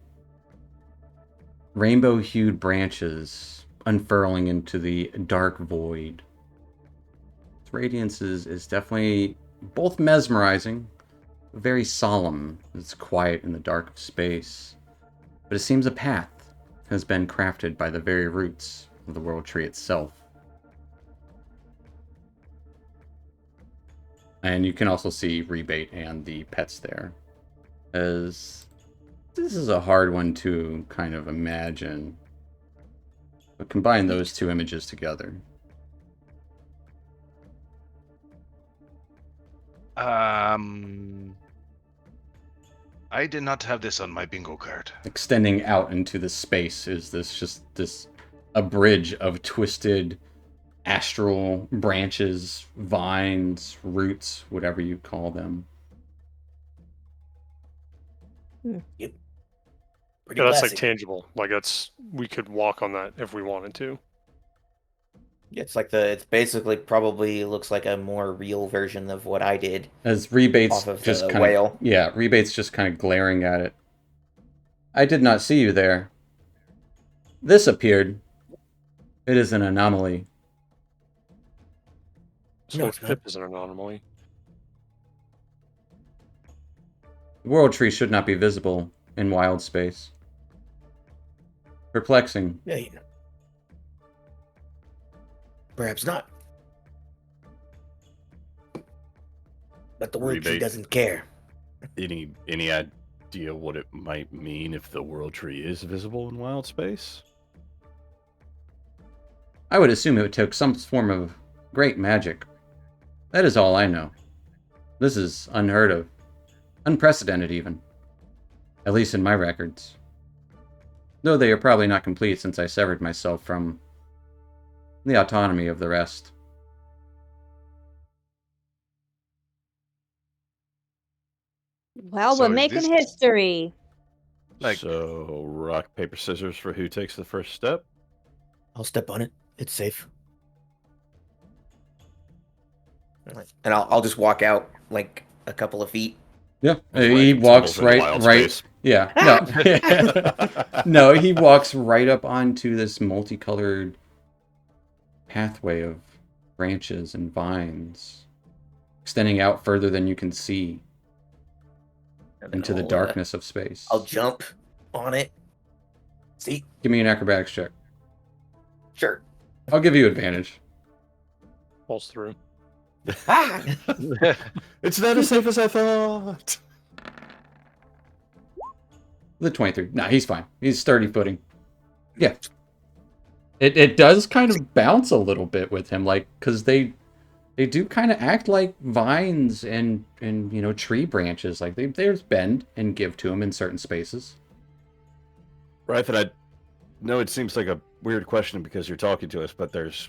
Rainbow-hued branches unfurling into the dark void. Its radiance is definitely both mesmerizing, very solemn. It's quiet in the dark of space. But it seems a path has been crafted by the very roots of the World Tree itself. And you can also see Rebate and the pets there. As this is a hard one to kind of imagine. But combine those two images together. I did not have this on my bingo card. Extending out into the space is a bridge of twisted astral branches, vines, roots, whatever you call them. Pretty Yeah, that's like classic. tangible. Like we could walk on that if we wanted to. It's basically probably looks like a more real version of what I did. As Rebate's Off of just the kind whale. of Rebate's just kind of glaring at it. I did not see you there. This appeared. It is an anomaly. So No, no, it's not. Pip is an anomaly. The World Tree should not be visible in wild space. Perplexing. Yeah, perhaps not. But the World Tree Rebate. doesn't care. Any idea what it might mean if the World Tree is visible in wild space? I would assume it took some form of great magic. That is all I know. This is unheard of. Unprecedented, even. At least in my records. Though they are probably not complete since I severed myself from the autonomy of the rest. Well, So we're is making this- history. So, rock, paper, scissors for who takes the first step? I'll step on it. It's safe. And I'll just walk out like a couple of feet. Yeah, Right, he walks symbols in wild right. space. Yeah, no, no, he walks right up onto this multicolored pathway of branches and vines, extending out further than you can see And then into the I'll, darkness of space. I'll jump on it. See? Give me an acrobatics check. Sure. I'll give you advantage. Falls through. Ah! It's not as safe as I thought. The 23. Nah, he's fine. He's sturdy footing. Yeah. It does kind of bounce a little bit with him, like, because they do kind of act like vines and tree branches. Like there's bend and give to them in certain spaces. Right, that I know it seems like a weird question because you're talking to us, but there's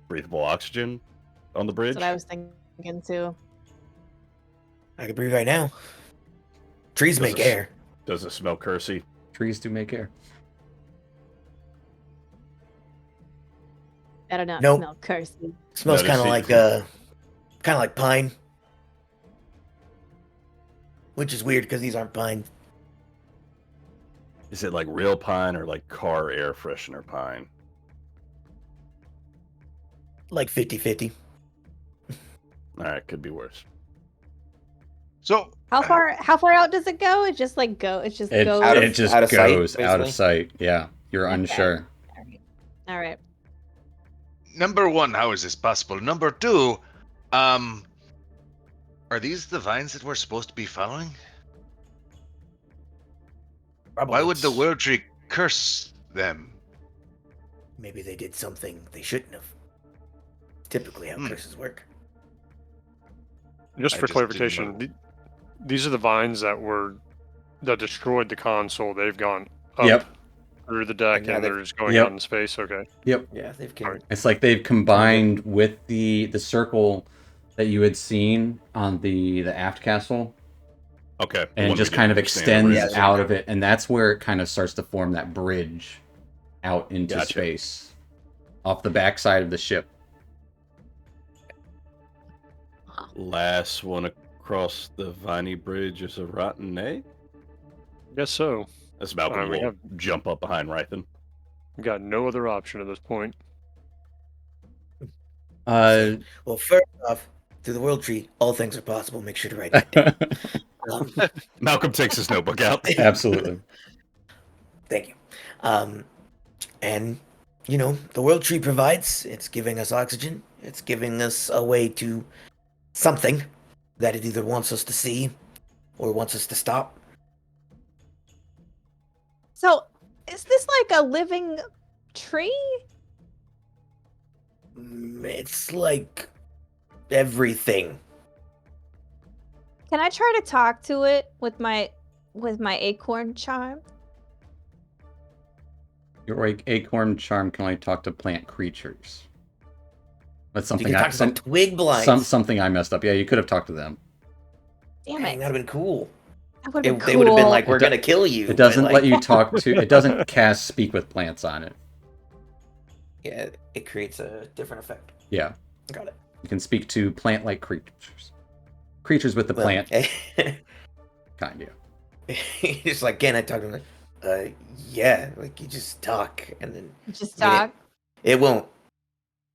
breathable oxygen on the bridge. That's what I was thinking too. I can breathe right now. Trees make air. Does it smell cursey? Trees do make air. I don't know. Nope. Smell cursey. Smells No, kind of there's like pine, which is weird because these aren't pine. Is it like real pine or like car air freshener pine? Like 50-50. All right, could be worse. So How far out does it go? It just like go. It just It goes. just out of sight, goes out of basically. sight. Yeah, you're Okay. unsure. All right. number one, how is this possible? Number two, are these the vines that we're supposed to be following? Probably. Why would the world tree curse them? Maybe they did something they shouldn't have. Typically, how curses work. Just I for just didn't clarification, know. these are the vines that destroyed the console. They've gone up Yep. through the deck And now and they've- they're just going Yep. out in space. Okay. Yep. Yeah, they've killed. It's like they've combined with the circle that you had seen on the aft castle, Okay. the and one just we kind of didn't understand extends Yeah. out of it, and that's where it kind of starts to form that bridge out into Gotcha. space off the backside of the ship. Last one across the viney bridge is a rotten egg. Guess so. That's Malcolm we will have- jump up behind Rythan. We've got no other option at this point. Uh, Well, first off, through the world tree, all things are possible. Make sure to write that down. Um, Malcolm takes his notebook out. absolutely. Thank you. And, the world tree provides, it's giving us oxygen. It's giving us a way to something that it either wants us to see or wants us to stop. So, is this like a living tree? It's like everything. Can I try to talk to it with my acorn charm? Your acorn charm can only talk to plant creatures. That's You something can talk to some twig blinds. something I messed up. Yeah, you could have talked to them. Damn Dang, it! that'd have been cool. That would have been cool. They would have been like, "We're It do- gonna kill you." It doesn't but, let you talk to. It doesn't cast speak with plants on it. Yeah, it creates a different effect. Yeah, Got it. you can speak to plant-like creatures. Creatures with the Well, plant kind of. just like, can I talk to him? Like, yeah, like you just talk, and then Just I mean, talk. it won't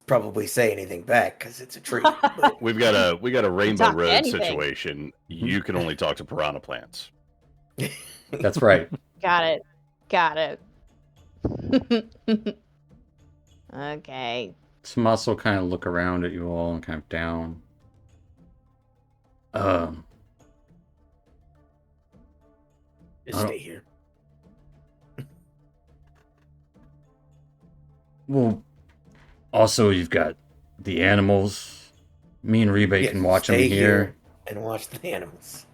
probably say anything back because it's a tree. But We got a Rainbow talk to Road anything. situation. You can only talk to piranha plants. That's right. Got it. Got it. Okay. Smuss will kind of look around at you all and kind of down. just I don't- stay here. Well, also you've got the animals. Me and Rebate Yeah, can watch them stay here. and watch the animals.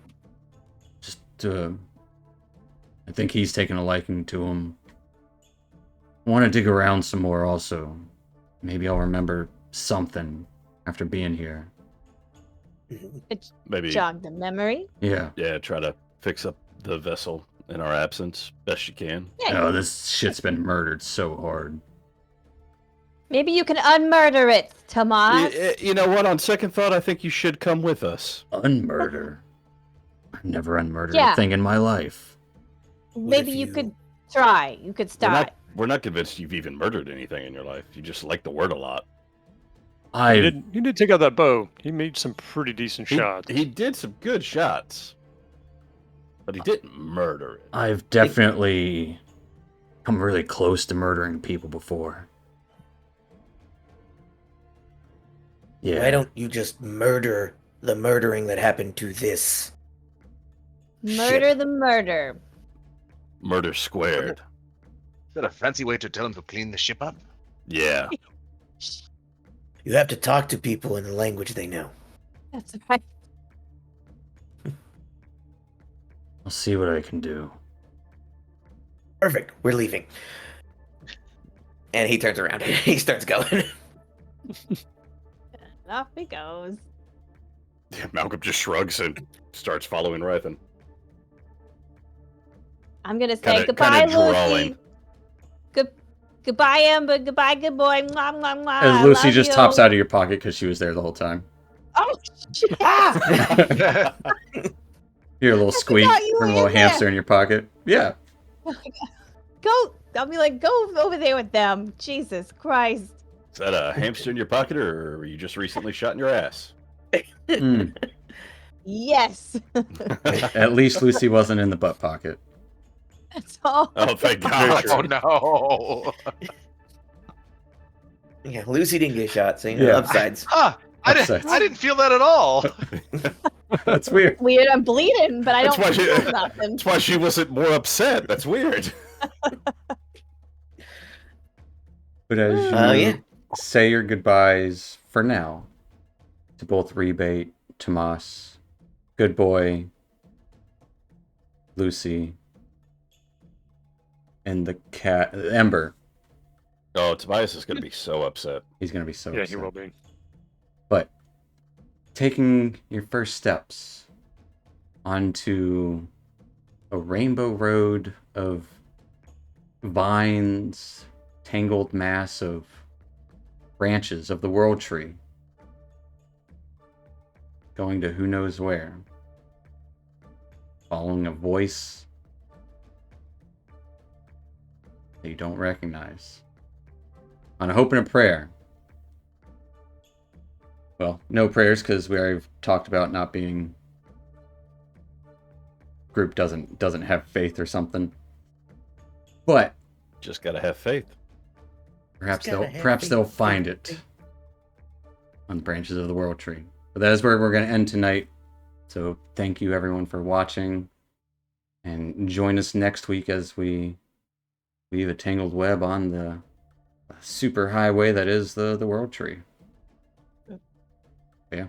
Just, I think he's taken a liking to him. I want to dig around some more also. Maybe I'll remember something after being here. It Maybe, jogged the memory. Yeah. yeah, try to fix up the vessel in our absence best you can. Yeah. Oh, this shit's been murdered so hard. Maybe you can unmurder it, Tomas. You know what? On second thought, I think you should come with us. Unmurder. I've never unmurdered Yeah. a thing in my life. Maybe if you you- could try. You could start. We're not convinced you've even murdered anything in your life. You just like the word a lot. I He did take out that bow. He made some pretty decent shots. He did some good shots, but he didn't murder it. I've definitely come really close to murdering people before. Yeah. Why don't you just murder the murdering that happened to this? Murder ship? the murder. Murder squared. Is that a fancy way to tell him to clean the ship up? Yeah. You have to talk to people in the language they know. That's right. I'll see what I can do. Perfect. We're leaving. And he turns around and he starts going. And off he goes. Yeah, Malcolm just shrugs and starts following Rythan. I'm gonna say Kinda goodbye, drawling. Lucy. Goodbye, Amber. Goodbye, good boy. Mwah, mwah, mwah. As I Lucy love just you. tops out of your pocket because she was there the whole time. Oh, shit. Hear a little squeak forgot you from a were little in there. hamster in your pocket. Yeah. Go. I'll be like, go over there with them. Jesus Christ. Is that a hamster in your pocket, or were you just recently shot in your ass? Mm. Yes. At least Lucy wasn't in the butt pocket. That's all. Oh, thank God. Oh no! Yeah, Lucy didn't get shot, so you know, Yeah. upsides. Huh? Upsets. I didn't feel that at all. That's weird. Weird. I'm bleeding, but I That's don't why she- feel nothing. That's why she wasn't more upset. That's weird. But as you Oh, yeah. say your goodbyes for now to both Rebate, Tomas, Good Boy, Lucy, and the cat, Ember. Oh, Tobias is going to be so upset. He's going to be so Yeah, upset. he will be. But taking your first steps onto a rainbow road of vines, tangled mass of branches of the world tree, going to who knows where, following a voice that you don't recognize, on a hope and a prayer. Well, no prayers because we already talked about not being group doesn't have faith or something. But Just got to have faith. perhaps Just gotta they'll have perhaps faith, they'll faith, find it faith. on the branches of the world tree. But that is where we're going to end tonight. So thank you everyone for watching, and join us next week as we weave a tangled web on the super highway that is the world tree. Yeah.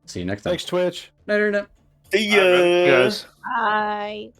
See you next time. Thanks, Twitch. Later. See All right, ya. guys. Bye.